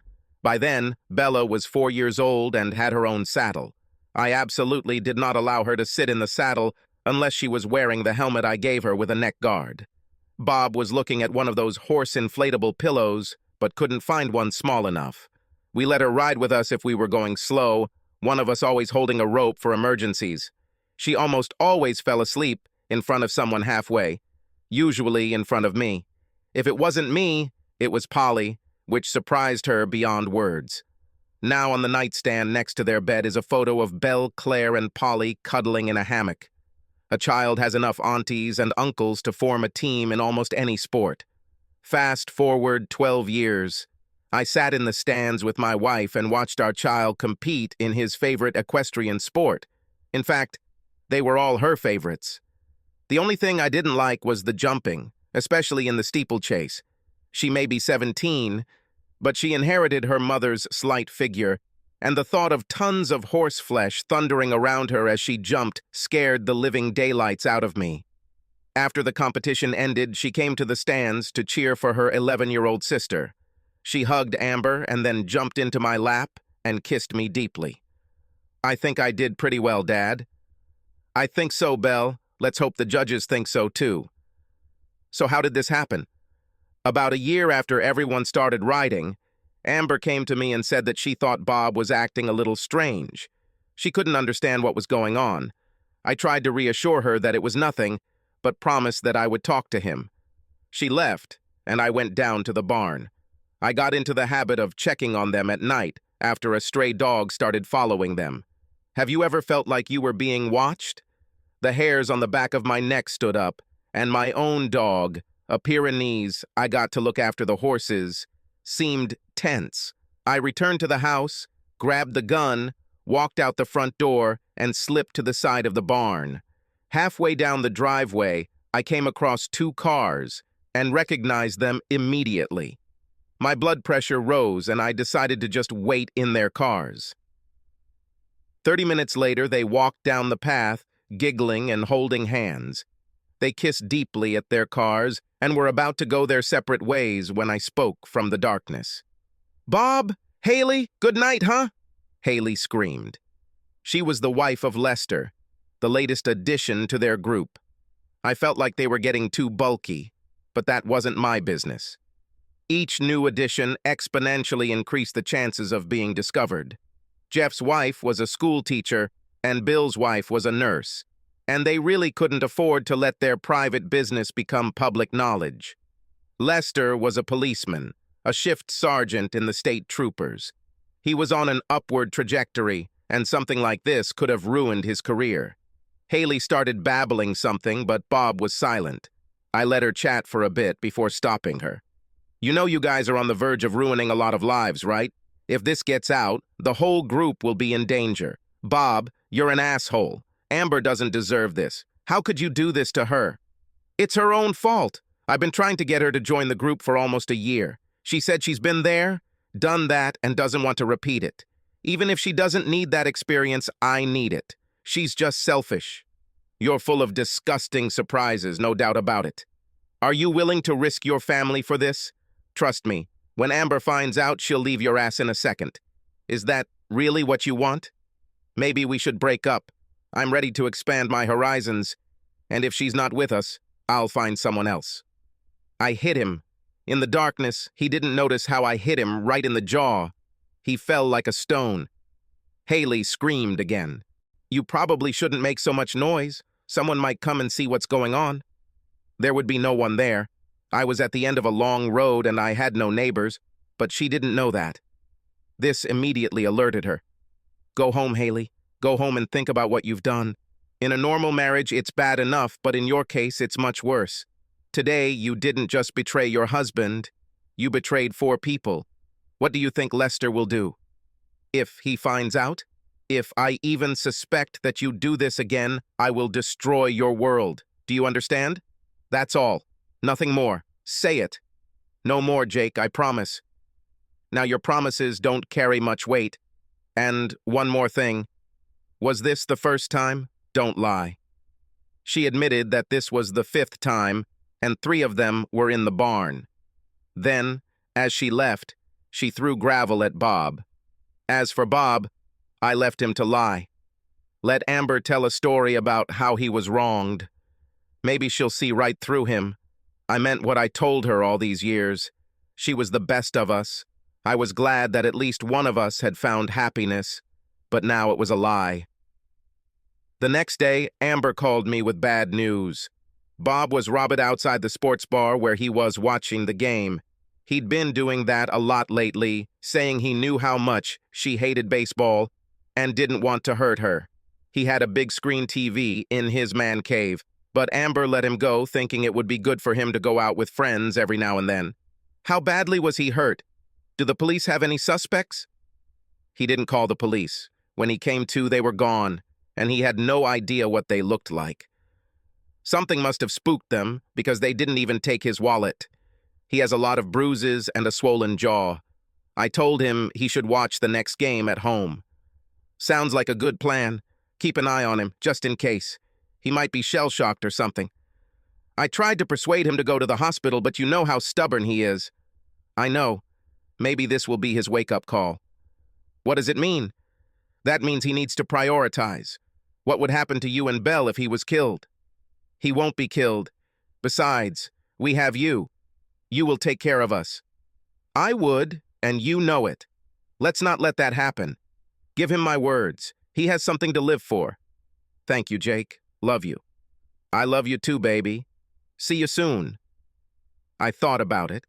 By then, Bella was 4 years old and had her own saddle. I absolutely did not allow her to sit in the saddle unless she was wearing the helmet I gave her with a neck guard. Bob was looking at one of those horse inflatable pillows, but couldn't find one small enough. We let her ride with us if we were going slow, one of us always holding a rope for emergencies. She almost always fell asleep in front of someone halfway, usually in front of me. If it wasn't me, it was Polly, which surprised her beyond words. Now on the nightstand next to their bed is a photo of Belle, Claire, and Polly cuddling in a hammock. A child has enough aunties and uncles to form a team in almost any sport. Fast forward 12 years. I sat in the stands with my wife and watched our child compete in his favorite equestrian sport. In fact, they were all her favorites. The only thing I didn't like was the jumping, especially in the steeplechase. She may be 17, but she inherited her mother's slight figure, and the thought of tons of horse flesh thundering around her as she jumped scared the living daylights out of me. After the competition ended, she came to the stands to cheer for her 11-year-old sister. She hugged Amber and then jumped into my lap and kissed me deeply. I think I did pretty well, Dad. I think so, Belle. Let's hope the judges think so, too. So how did this happen? About a year after everyone started riding, Amber came to me and said that she thought Bob was acting a little strange. She couldn't understand what was going on. I tried to reassure her that it was nothing, but promised that I would talk to him. She left, and I went down to the barn. I got into the habit of checking on them at night after a stray dog started following them. Have you ever felt like you were being watched? The hairs on the back of my neck stood up, and my own dog, a Pyrenees I got to look after the horses, seemed tense. I returned to the house, grabbed the gun, walked out the front door, and slipped to the side of the barn. Halfway down the driveway, I came across two cars and recognized them immediately. My blood pressure rose and I decided to just wait in their cars. 30 minutes later, they walked down the path, giggling and holding hands. They kissed deeply at their cars and were about to go their separate ways when I spoke from the darkness. "Bob, Haley, good night, huh?" Haley screamed. She was the wife of Lester, the latest addition to their group. I felt like they were getting too bulky, but that wasn't my business. Each new addition exponentially increased the chances of being discovered. Jeff's wife was a school teacher, and Bill's wife was a nurse, and they really couldn't afford to let their private business become public knowledge. Lester was a policeman, a shift sergeant in the state troopers. He was on an upward trajectory, and something like this could have ruined his career. Haley started babbling something, but Bob was silent. I let her chat for a bit before stopping her. "You know you guys are on the verge of ruining a lot of lives, right? If this gets out, the whole group will be in danger. Bob, you're an asshole. Amber doesn't deserve this. How could you do this to her?" "It's her own fault. I've been trying to get her to join the group for almost a year. She said she's been there, done that, and doesn't want to repeat it. Even if she doesn't need that experience, I need it. She's just selfish." "You're full of disgusting surprises, no doubt about it. Are you willing to risk your family for this? Trust me, when Amber finds out, she'll leave your ass in a second. Is that really what you want? Maybe we should break up. I'm ready to expand my horizons, and if she's not with us, I'll find someone else." I hit him. In the darkness, he didn't notice how I hit him right in the jaw. He fell like a stone. Haley screamed again. "You probably shouldn't make so much noise. Someone might come and see what's going on." There would be no one there. I was at the end of a long road and I had no neighbors, but she didn't know that. This immediately alerted her. "Go home, Haley. Go home and think about what you've done. In a normal marriage, it's bad enough, but in your case, it's much worse. Today, you didn't just betray your husband. You betrayed 4 people. What do you think Lester will do? If he finds out? If I even suspect that you do this again, I will destroy your world. Do you understand? That's all. Nothing more. Say it. No more, Jake, I promise." Now, your promises don't carry much weight. And one more thing. Was this the first time? Don't lie. She admitted that this was the 5th time, and 3 of them were in the barn. Then, as she left, she threw gravel at Bob. As for Bob, I left him to lie. Let Amber tell a story about how he was wronged. Maybe she'll see right through him. I meant what I told her all these years. She was the best of us. I was glad that at least one of us had found happiness, but now it was a lie. The next day, Amber called me with bad news. Bob was robbed outside the sports bar where he was watching the game. He'd been doing that a lot lately, saying he knew how much she hated baseball and didn't want to hurt her. He had a big screen TV in his man cave, but Amber let him go, thinking it would be good for him to go out with friends every now and then. How badly was he hurt? Do the police have any suspects? He didn't call the police. When he came to, they were gone, and he had no idea what they looked like. Something must have spooked them, because they didn't even take his wallet. He has a lot of bruises and a swollen jaw. I told him he should watch the next game at home. Sounds like a good plan. Keep an eye on him, just in case. He might be shell-shocked or something. I tried to persuade him to go to the hospital, but you know how stubborn he is. I know. Maybe this will be his wake-up call. What does it mean? That means he needs to prioritize. What would happen to you and Belle if he was killed? He won't be killed. Besides, we have you. You will take care of us. I would, and you know it. Let's not let that happen. Give him my words. He has something to live for. Thank you, Jake. Love you. I love you too, baby. See you soon. I thought about it,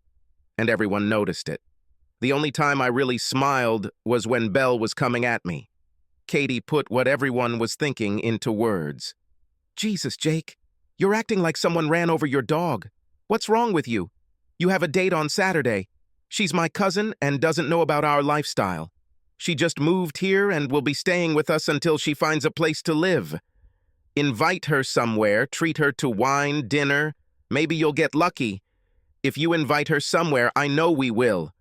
and everyone noticed it. The only time I really smiled was when Belle was coming at me. Katie put what everyone was thinking into words. Jesus, Jake, you're acting like someone ran over your dog. What's wrong with you? You have a date on Saturday. She's my cousin and doesn't know about our lifestyle. She just moved here and will be staying with us until she finds a place to live. Invite her somewhere, treat her to wine, dinner. Maybe you'll get lucky. If you invite her somewhere, I know we will.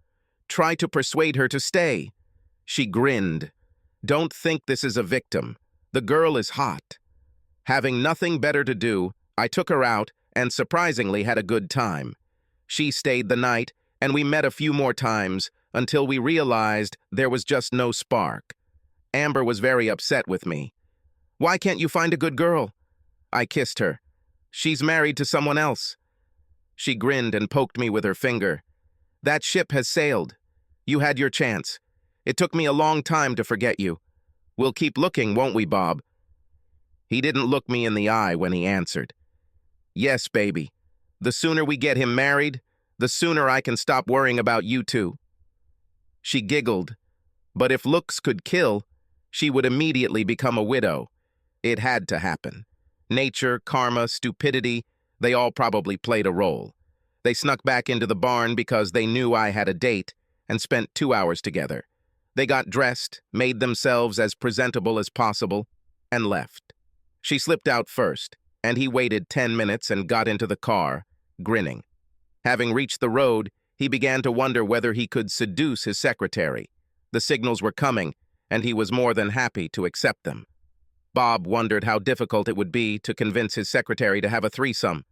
Try to persuade her to stay." She grinned. "Don't think this is a victim. The girl is hot." Having nothing better to do, I took her out and surprisingly had a good time. She stayed the night, and we met a few more times until we realized there was just no spark. Amber was very upset with me. "Why can't you find a good girl?" I kissed her. "She's married to someone else." She grinned and poked me with her finger. "That ship has sailed. You had your chance. It took me a long time to forget you. We'll keep looking, won't we, Bob?" He didn't look me in the eye when he answered. "Yes, baby. The sooner we get him married, the sooner I can stop worrying about you two." She giggled. But if looks could kill, she would immediately become a widow. It had to happen. Nature, karma, stupidity, they all probably played a role. They snuck back into the barn because they knew I had a date and spent 2 hours together. They got dressed, made themselves as presentable as possible, and left. She slipped out first, and he waited 10 minutes and got into the car, grinning. Having reached the road, he began to wonder whether he could seduce his secretary. The signals were coming, and he was more than happy to accept them. Bob wondered how difficult it would be to convince his secretary to have a threesome,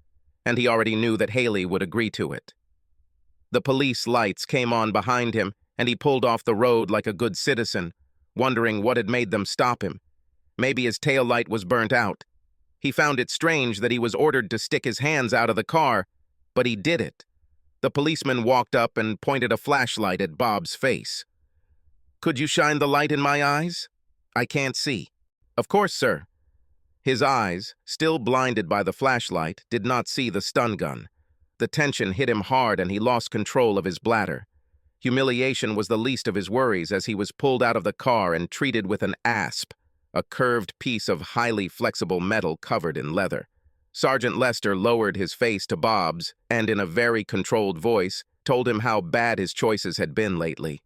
and he already knew that Haley would agree to it. The police lights came on behind him, and he pulled off the road like a good citizen, wondering what had made them stop him. Maybe his tail light was burnt out. He found it strange that he was ordered to stick his hands out of the car, but he did it. The policeman walked up and pointed a flashlight at Bob's face. "Could you shine the light in my eyes? I can't see." "Of course, sir." His eyes, still blinded by the flashlight, did not see the stun gun. The tension hit him hard and he lost control of his bladder. Humiliation was the least of his worries as he was pulled out of the car and treated with an asp, a curved piece of highly flexible metal covered in leather. Sergeant Lester lowered his face to Bob's and, in a very controlled voice, told him how bad his choices had been lately.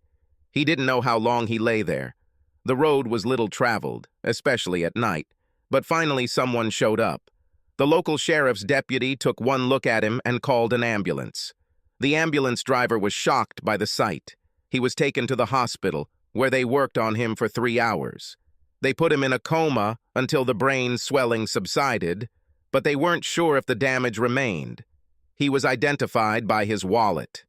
He didn't know how long he lay there. The road was little traveled, especially at night, but finally someone showed up. The local sheriff's deputy took one look at him and called an ambulance. The ambulance driver was shocked by the sight. He was taken to the hospital, where they worked on him for 3 hours. They put him in a coma until the brain swelling subsided, but they weren't sure if the damage remained. He was identified by his wallet.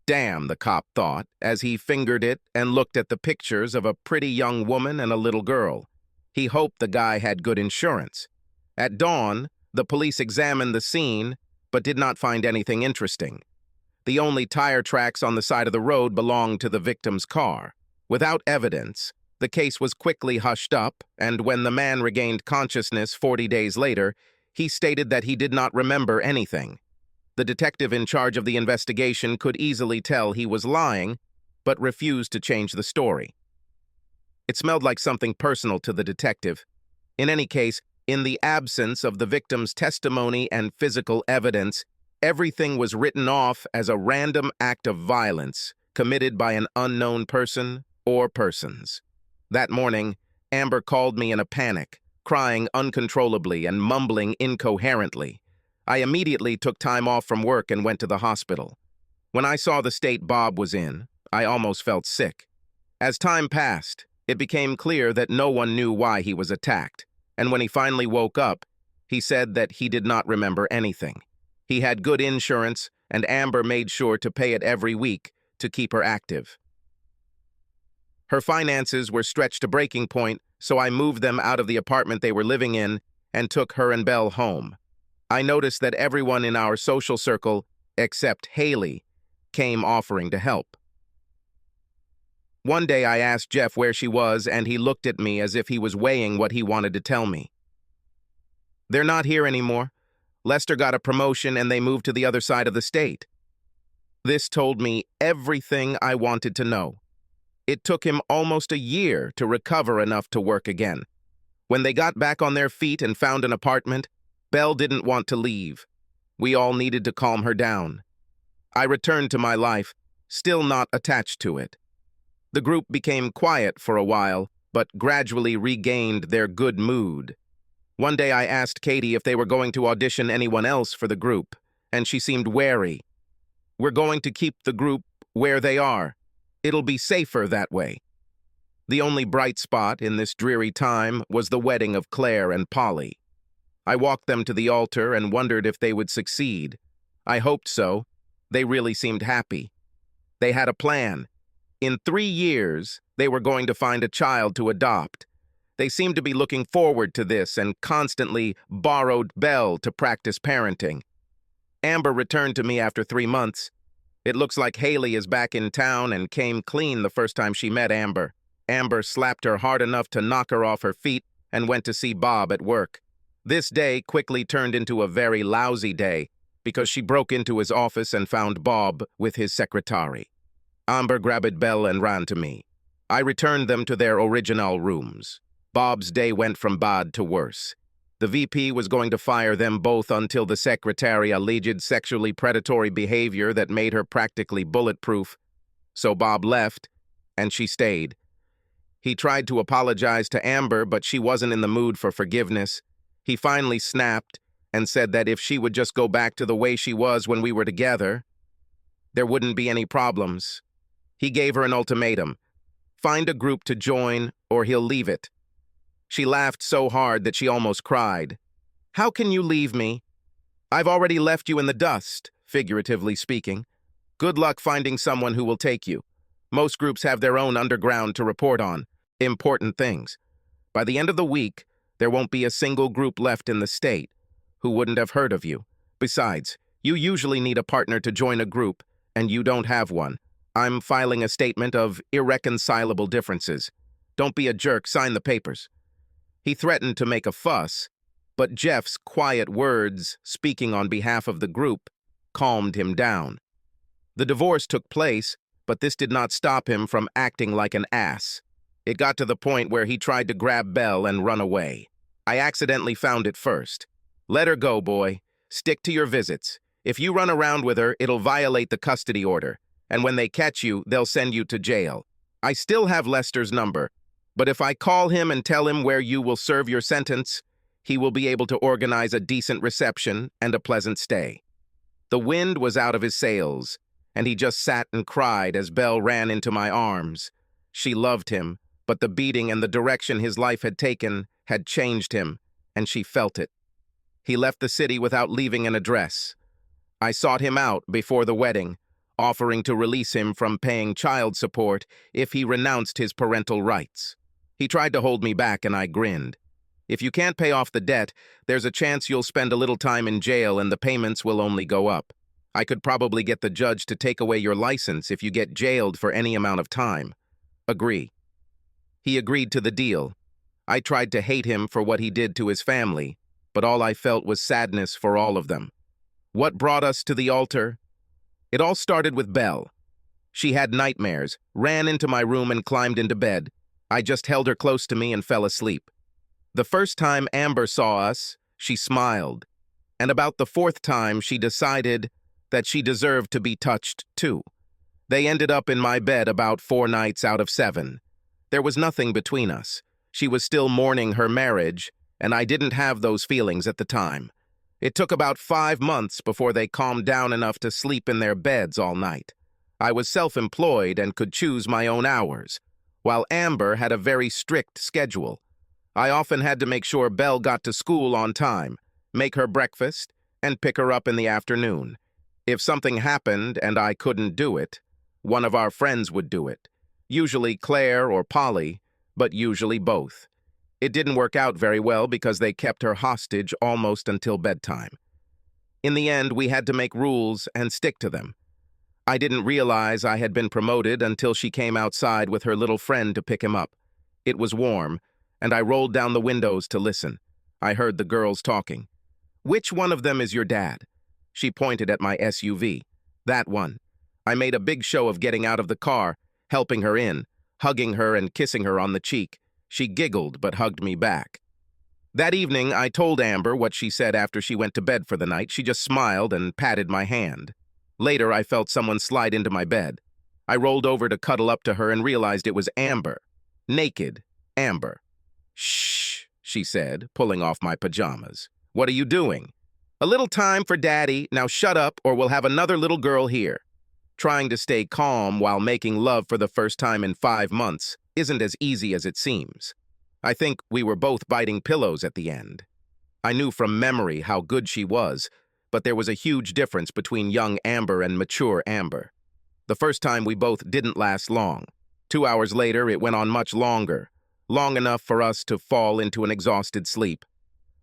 Damn, the cop thought, as he fingered it and looked at the pictures of a pretty young woman and a little girl. He hoped the guy had good insurance. At dawn, the police examined the scene, but did not find anything interesting. The only tire tracks on the side of the road belonged to the victim's car. Without evidence, the case was quickly hushed up, and when the man regained consciousness 40 days later, he stated that he did not remember anything. The detective in charge of the investigation could easily tell he was lying, but refused to change the story. It smelled like something personal to the detective. In any case, in the absence of the victim's testimony and physical evidence, everything was written off as a random act of violence committed by an unknown person or persons. That morning, Amber called me in a panic, crying uncontrollably and mumbling incoherently. I immediately took time off from work and went to the hospital. When I saw the state Bob was in, I almost felt sick. As time passed, it became clear that no one knew why he was attacked, and when he finally woke up, he said that he did not remember anything. He had good insurance, and Amber made sure to pay it every week to keep her active. Her finances were stretched to breaking point, so I moved them out of the apartment they were living in and took her and Belle home. I noticed that everyone in our social circle, except Haley, came offering to help. One day I asked Jeff where she was, and he looked at me as if he was weighing what he wanted to tell me. "They're not here anymore. Lester got a promotion and they moved to the other side of the state." This told me everything I wanted to know. It took him almost a year to recover enough to work again. When they got back on their feet and found an apartment, Belle didn't want to leave. We all needed to calm her down. I returned to my life, still not attached to it. The group became quiet for a while, but gradually regained their good mood. One day I asked Katie if they were going to audition anyone else for the group, and she seemed wary. "We're going to keep the group where they are. It'll be safer that way." The only bright spot in this dreary time was the wedding of Claire and Polly. I walked them to the altar and wondered if they would succeed. I hoped so. They really seemed happy. They had a plan. In 3 years, they were going to find a child to adopt. They seemed to be looking forward to this and constantly borrowed Belle to practice parenting. Amber returned to me after 3 months. It looks like Haley is back in town and came clean the first time she met Amber. Amber slapped her hard enough to knock her off her feet and went to see Bob at work. This day quickly turned into a very lousy day because she broke into his office and found Bob with his secretary. Amber grabbed Belle and ran to me. I returned them to their original rooms. Bob's day went from bad to worse. The VP was going to fire them both until the secretary alleged sexually predatory behavior that made her practically bulletproof. So Bob left, and she stayed. He tried to apologize to Amber, but she wasn't in the mood for forgiveness. He finally snapped and said that if she would just go back to the way she was when we were together, there wouldn't be any problems. He gave her an ultimatum: find a group to join or he'll leave it. She laughed so hard that she almost cried. "How can you leave me? I've already left you in the dust, figuratively speaking. Good luck finding someone who will take you. Most groups have their own underground to report on important things. By the end of the week, there won't be a single group left in the state who wouldn't have heard of you. Besides, you usually need a partner to join a group, and you don't have one. I'm filing a statement of irreconcilable differences. Don't be a jerk, sign the papers." He threatened to make a fuss, but Jeff's quiet words, speaking on behalf of the group, calmed him down. The divorce took place, but this did not stop him from acting like an ass. It got to the point where he tried to grab Belle and run away. I accidentally found it first. "Let her go, boy. Stick to your visits. If you run around with her, it'll violate the custody order, and when they catch you, they'll send you to jail. I still have Lester's number, but if I call him and tell him where you will serve your sentence, he will be able to organize a decent reception and a pleasant stay." The wind was out of his sails, and he just sat and cried as Belle ran into my arms. She loved him, but the beating and the direction his life had taken had changed him, and she felt it. He left the city without leaving an address. I sought him out before the wedding, offering to release him from paying child support if he renounced his parental rights. He tried to hold me back, and I grinned. "If you can't pay off the debt, there's a chance you'll spend a little time in jail and the payments will only go up. I could probably get the judge to take away your license if you get jailed for any amount of time. Agree." He agreed to the deal. I tried to hate him for what he did to his family, but all I felt was sadness for all of them. What brought us to the altar? It all started with Belle. She had nightmares, ran into my room and climbed into bed. I just held her close to me and fell asleep. The first time Amber saw us, she smiled. And about the 4th time, she decided that she deserved to be touched too. They ended up in my bed about 4 nights out of 7. There was nothing between us. She was still mourning her marriage, and I didn't have those feelings at the time. It took about 5 months before they calmed down enough to sleep in their beds all night. I was self-employed and could choose my own hours, while Amber had a very strict schedule. I often had to make sure Belle got to school on time, make her breakfast, and pick her up in the afternoon. If something happened and I couldn't do it, one of our friends would do it. Usually Claire or Polly, but usually both. It didn't work out very well because they kept her hostage almost until bedtime. In the end, we had to make rules and stick to them. I didn't realize I had been promoted until she came outside with her little friend to pick him up. It was warm, and I rolled down the windows to listen. I heard the girls talking. "Which one of them is your dad?" She pointed at my SUV. "That one." I made a big show of getting out of the car, helping her in, hugging her and kissing her on the cheek. She giggled but hugged me back. That evening, I told Amber what she said after she went to bed for the night. She just smiled and patted my hand. Later, I felt someone slide into my bed. I rolled over to cuddle up to her and realized it was Amber. Naked Amber. "Shh," she said, pulling off my pajamas. "What are you doing?" "A little time for Daddy. Now shut up or we'll have another little girl here." Trying to stay calm while making love for the first time in 5 months isn't as easy as it seems. I think we were both biting pillows at the end. I knew from memory how good she was, but there was a huge difference between young Amber and mature Amber. The first time we both didn't last long. 2 hours later, it went on much longer, long enough for us to fall into an exhausted sleep.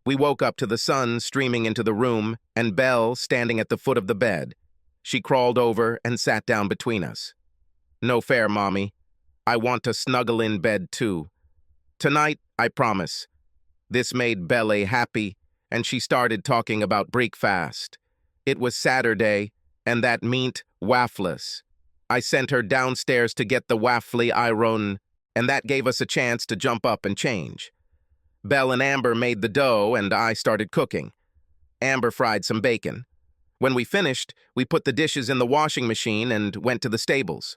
We woke up to the sun streaming into the room and Belle standing at the foot of the bed. She crawled over and sat down between us. "No fair, Mommy. I want to snuggle in bed too. Tonight, I promise." This made Belle happy, and she started talking about breakfast. It was Saturday, and that meant waffles. I sent her downstairs to get the waffle iron, and that gave us a chance to jump up and change. Belle and Amber made the dough, and I started cooking. Amber fried some bacon. When we finished, we put the dishes in the washing machine and went to the stables.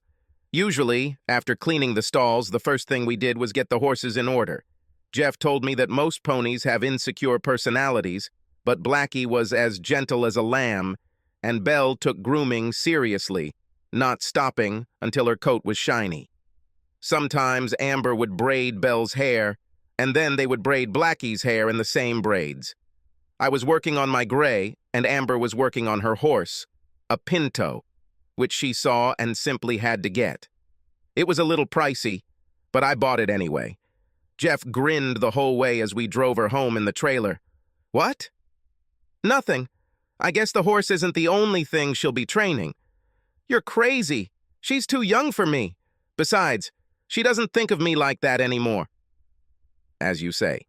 Usually, after cleaning the stalls, the first thing we did was get the horses in order. Jeff told me that most ponies have insecure personalities, but Blackie was as gentle as a lamb, and Belle took grooming seriously, not stopping until her coat was shiny. Sometimes Amber would braid Belle's hair, and then they would braid Blackie's hair in the same braids. I was working on my gray, and Amber was working on her horse, a pinto, which she saw and simply had to get. It was a little pricey, but I bought it anyway. Jeff grinned the whole way as we drove her home in the trailer. "What?" "Nothing. I guess the horse isn't the only thing she'll be training." "You're crazy. She's too young for me. Besides, she doesn't think of me like that anymore." As you say.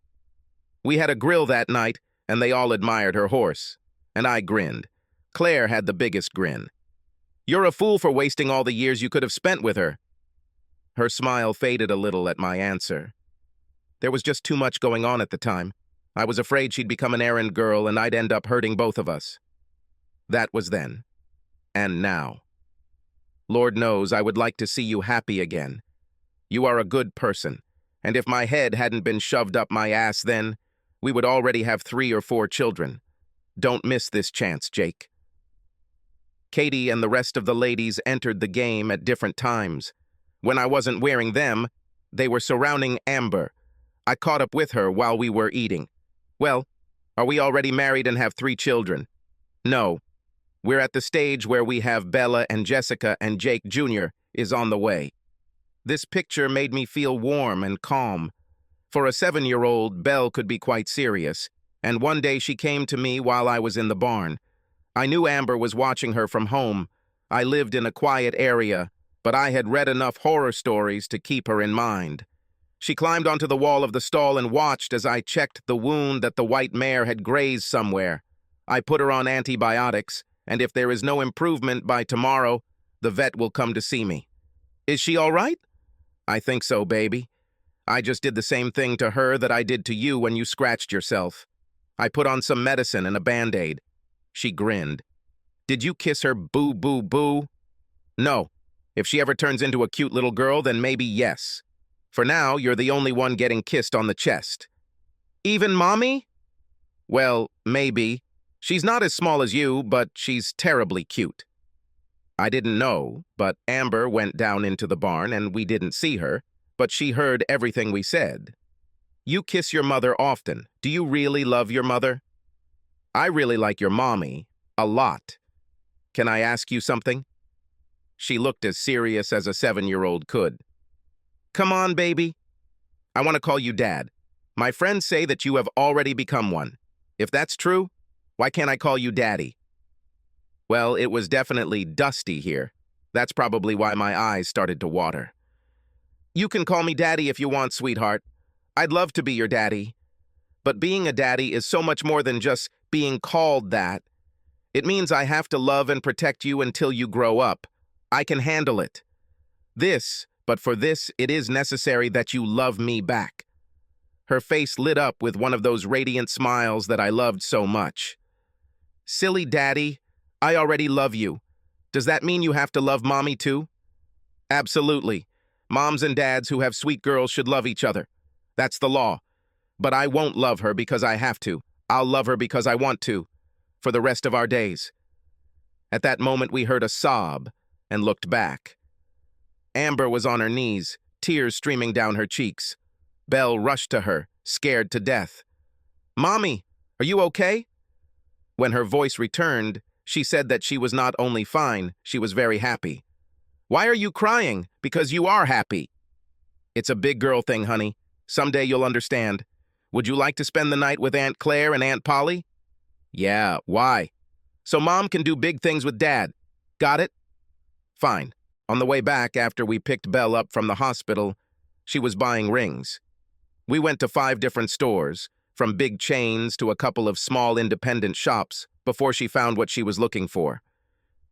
We had a grill that night, and they all admired her horse. And I grinned. Claire had the biggest grin. "You're a fool for wasting all the years you could have spent with her." Her smile faded a little at my answer. There was just too much going on at the time. I was afraid she'd become an errand girl and I'd end up hurting both of us. That was then. And now. Lord knows I would like to see you happy again. You are a good person, and if my head hadn't been shoved up my ass then, we would already have 3 or 4 children. Don't miss this chance, Jake. Katie and the rest of the ladies entered the game at different times. When I wasn't wearing them, they were surrounding Amber. I caught up with her while we were eating. "Well, are we already married and have 3 children?" "No. We're at the stage where we have Bella and Jessica, and Jake Jr. is on the way." This picture made me feel warm and calm. For a 7-year-old, Belle could be quite serious, and one day she came to me while I was in the barn. I knew Amber was watching her from home. I lived in a quiet area, but I had read enough horror stories to keep her in mind. She climbed onto the wall of the stall and watched as I checked the wound that the white mare had grazed somewhere. I put her on antibiotics, and if there is no improvement by tomorrow, the vet will come to see me. "Is she all right?" "I think so, baby. I just did the same thing to her that I did to you when you scratched yourself. I put on some medicine and a Band-Aid." She grinned. "Did you kiss her boo, boo, boo?" "No. If she ever turns into a cute little girl, then maybe yes. For now, you're the only one getting kissed on the chest." "Even Mommy?" "Well, maybe. She's not as small as you, but she's terribly cute." I didn't know, but Amber went down into the barn and we didn't see her, but she heard everything we said. "You kiss your mother often. Do you really love your mother?" "I really like your mommy. A lot. Can I ask you something?" She looked as serious as a 7-year-old could. "Come on, baby. I want to call you Dad. My friends say that you have already become one. If that's true, why can't I call you Daddy?" Well, it was definitely dusty here. That's probably why my eyes started to water. "You can call me Daddy if you want, sweetheart. I'd love to be your daddy. But being a daddy is so much more than just being called that. It means I have to love and protect you until you grow up. I can handle it. But for this, it is necessary that you love me back." Her face lit up with one of those radiant smiles that I loved so much. "Silly Daddy, I already love you. Does that mean you have to love Mommy too?" "Absolutely. Moms and dads who have sweet girls should love each other. That's the law. But I won't love her because I have to. I'll love her because I want to, for the rest of our days. At that moment, we heard a sob and looked back. Amber was on her knees, tears streaming down her cheeks. Belle rushed to her, scared to death. "Mommy, are you okay?" When her voice returned, she said that she was not only fine, she was very happy. "Why are you crying? Because you are happy." "It's a big girl thing, honey. Someday you'll understand. Would you like to spend the night with Aunt Claire and Aunt Polly?" "Yeah, why?" "So Mom can do big things with Dad. Got it?" "Fine." On the way back, after we picked Belle up from the hospital, she was buying rings. We went to 5 different stores, from big chains to a couple of small independent shops, before she found what she was looking for.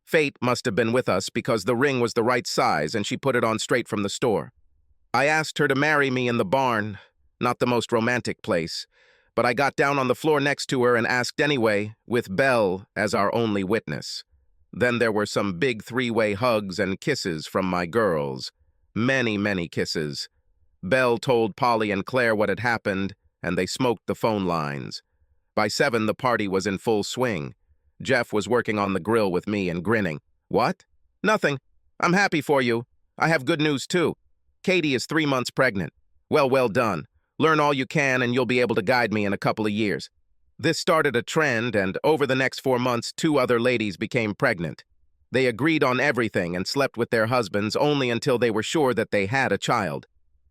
Fate must have been with us because the ring was the right size and she put it on straight from the store. I asked her to marry me in the barn, not the most romantic place, but I got down on the floor next to her and asked anyway, with Belle as our only witness. Then there were some big 3-way hugs and kisses from my girls. Many, many kisses. Belle told Polly and Claire what had happened, and they smoked the phone lines. By 7, the party was in full swing. Jeff was working on the grill with me and grinning. "What?" "Nothing. I'm happy for you. I have good news, too. Katie is 3 months pregnant. Well done. Learn all you can and you'll be able to guide me in a couple of years." This started a trend, and over the next 4 months, 2 other ladies became pregnant. They agreed on everything and slept with their husbands only until they were sure that they had a child.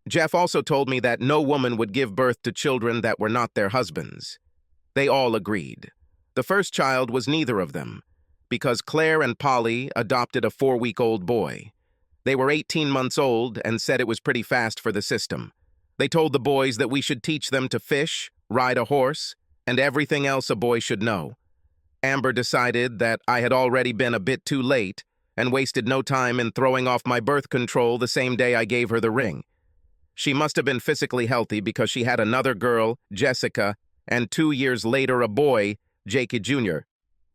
Jeff also told me that no woman would give birth to children that were not their husbands. They all agreed. The first child was neither of them, because Claire and Polly adopted a 4-week-old boy. They were 18 months old and said it was pretty fast for the system. They told the boys that we should teach them to fish, ride a horse, and everything else a boy should know. Amber decided that I had already been a bit too late and wasted no time in throwing off my birth control the same day I gave her the ring. She must have been physically healthy because she had another girl, Jessica, and 2 years later a boy, Jakey Jr.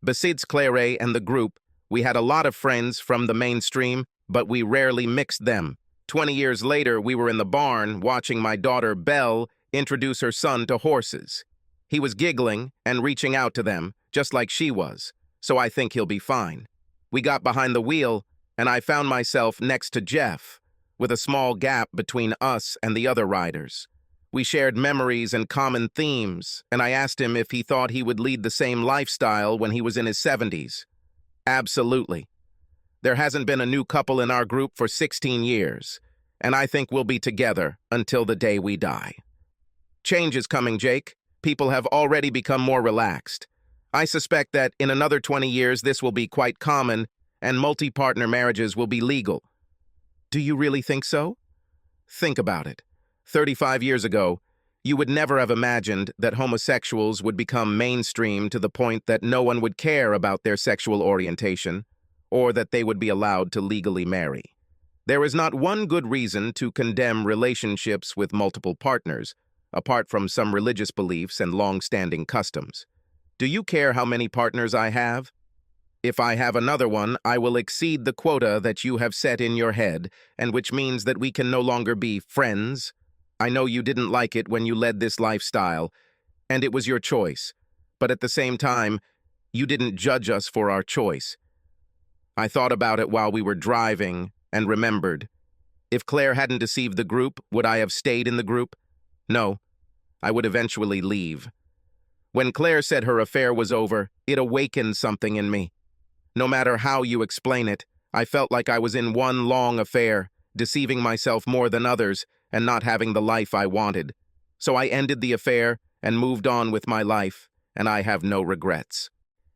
Besides Claire and the group, we had a lot of friends from the mainstream, but we rarely mixed them. 20 years later, we were in the barn watching my daughter Belle introduce her son to horses. He was giggling and reaching out to them, just like she was, so I think he'll be fine. We got behind the wheel, and I found myself next to Jeff, with a small gap between us and the other riders. We shared memories and common themes, and I asked him if he thought he would lead the same lifestyle when he was in his 70s. Absolutely. There hasn't been a new couple in our group for 16 years, and I think we'll be together until the day we die. Change is coming, Jake. People have already become more relaxed. I suspect that in another 20 years this will be quite common, and multi-partner marriages will be legal. Do you really think so? Think about it. 35 years ago, you would never have imagined that homosexuals would become mainstream to the point that no one would care about their sexual orientation, or that they would be allowed to legally marry. There is not one good reason to condemn relationships with multiple partners, apart from some religious beliefs and long-standing customs. Do you care how many partners I have? If I have another one, I will exceed the quota that you have set in your head, and which means that we can no longer be friends. I know you didn't like it when you led this lifestyle, and it was your choice, but at the same time, you didn't judge us for our choice. I thought about it while we were driving and remembered. If Claire hadn't deceived the group, would I have stayed in the group? No, I would eventually leave. When Claire said her affair was over, it awakened something in me. No matter how you explain it, I felt like I was in one long affair, deceiving myself more than others and not having the life I wanted. So I ended the affair and moved on with my life, and I have no regrets.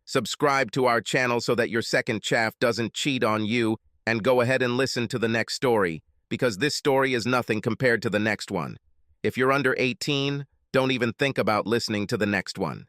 Subscribe to our channel so that your second chaff doesn't cheat on you, and go ahead and listen to the next story, because this story is nothing compared to the next one. If you're under 18, don't even think about listening to the next one.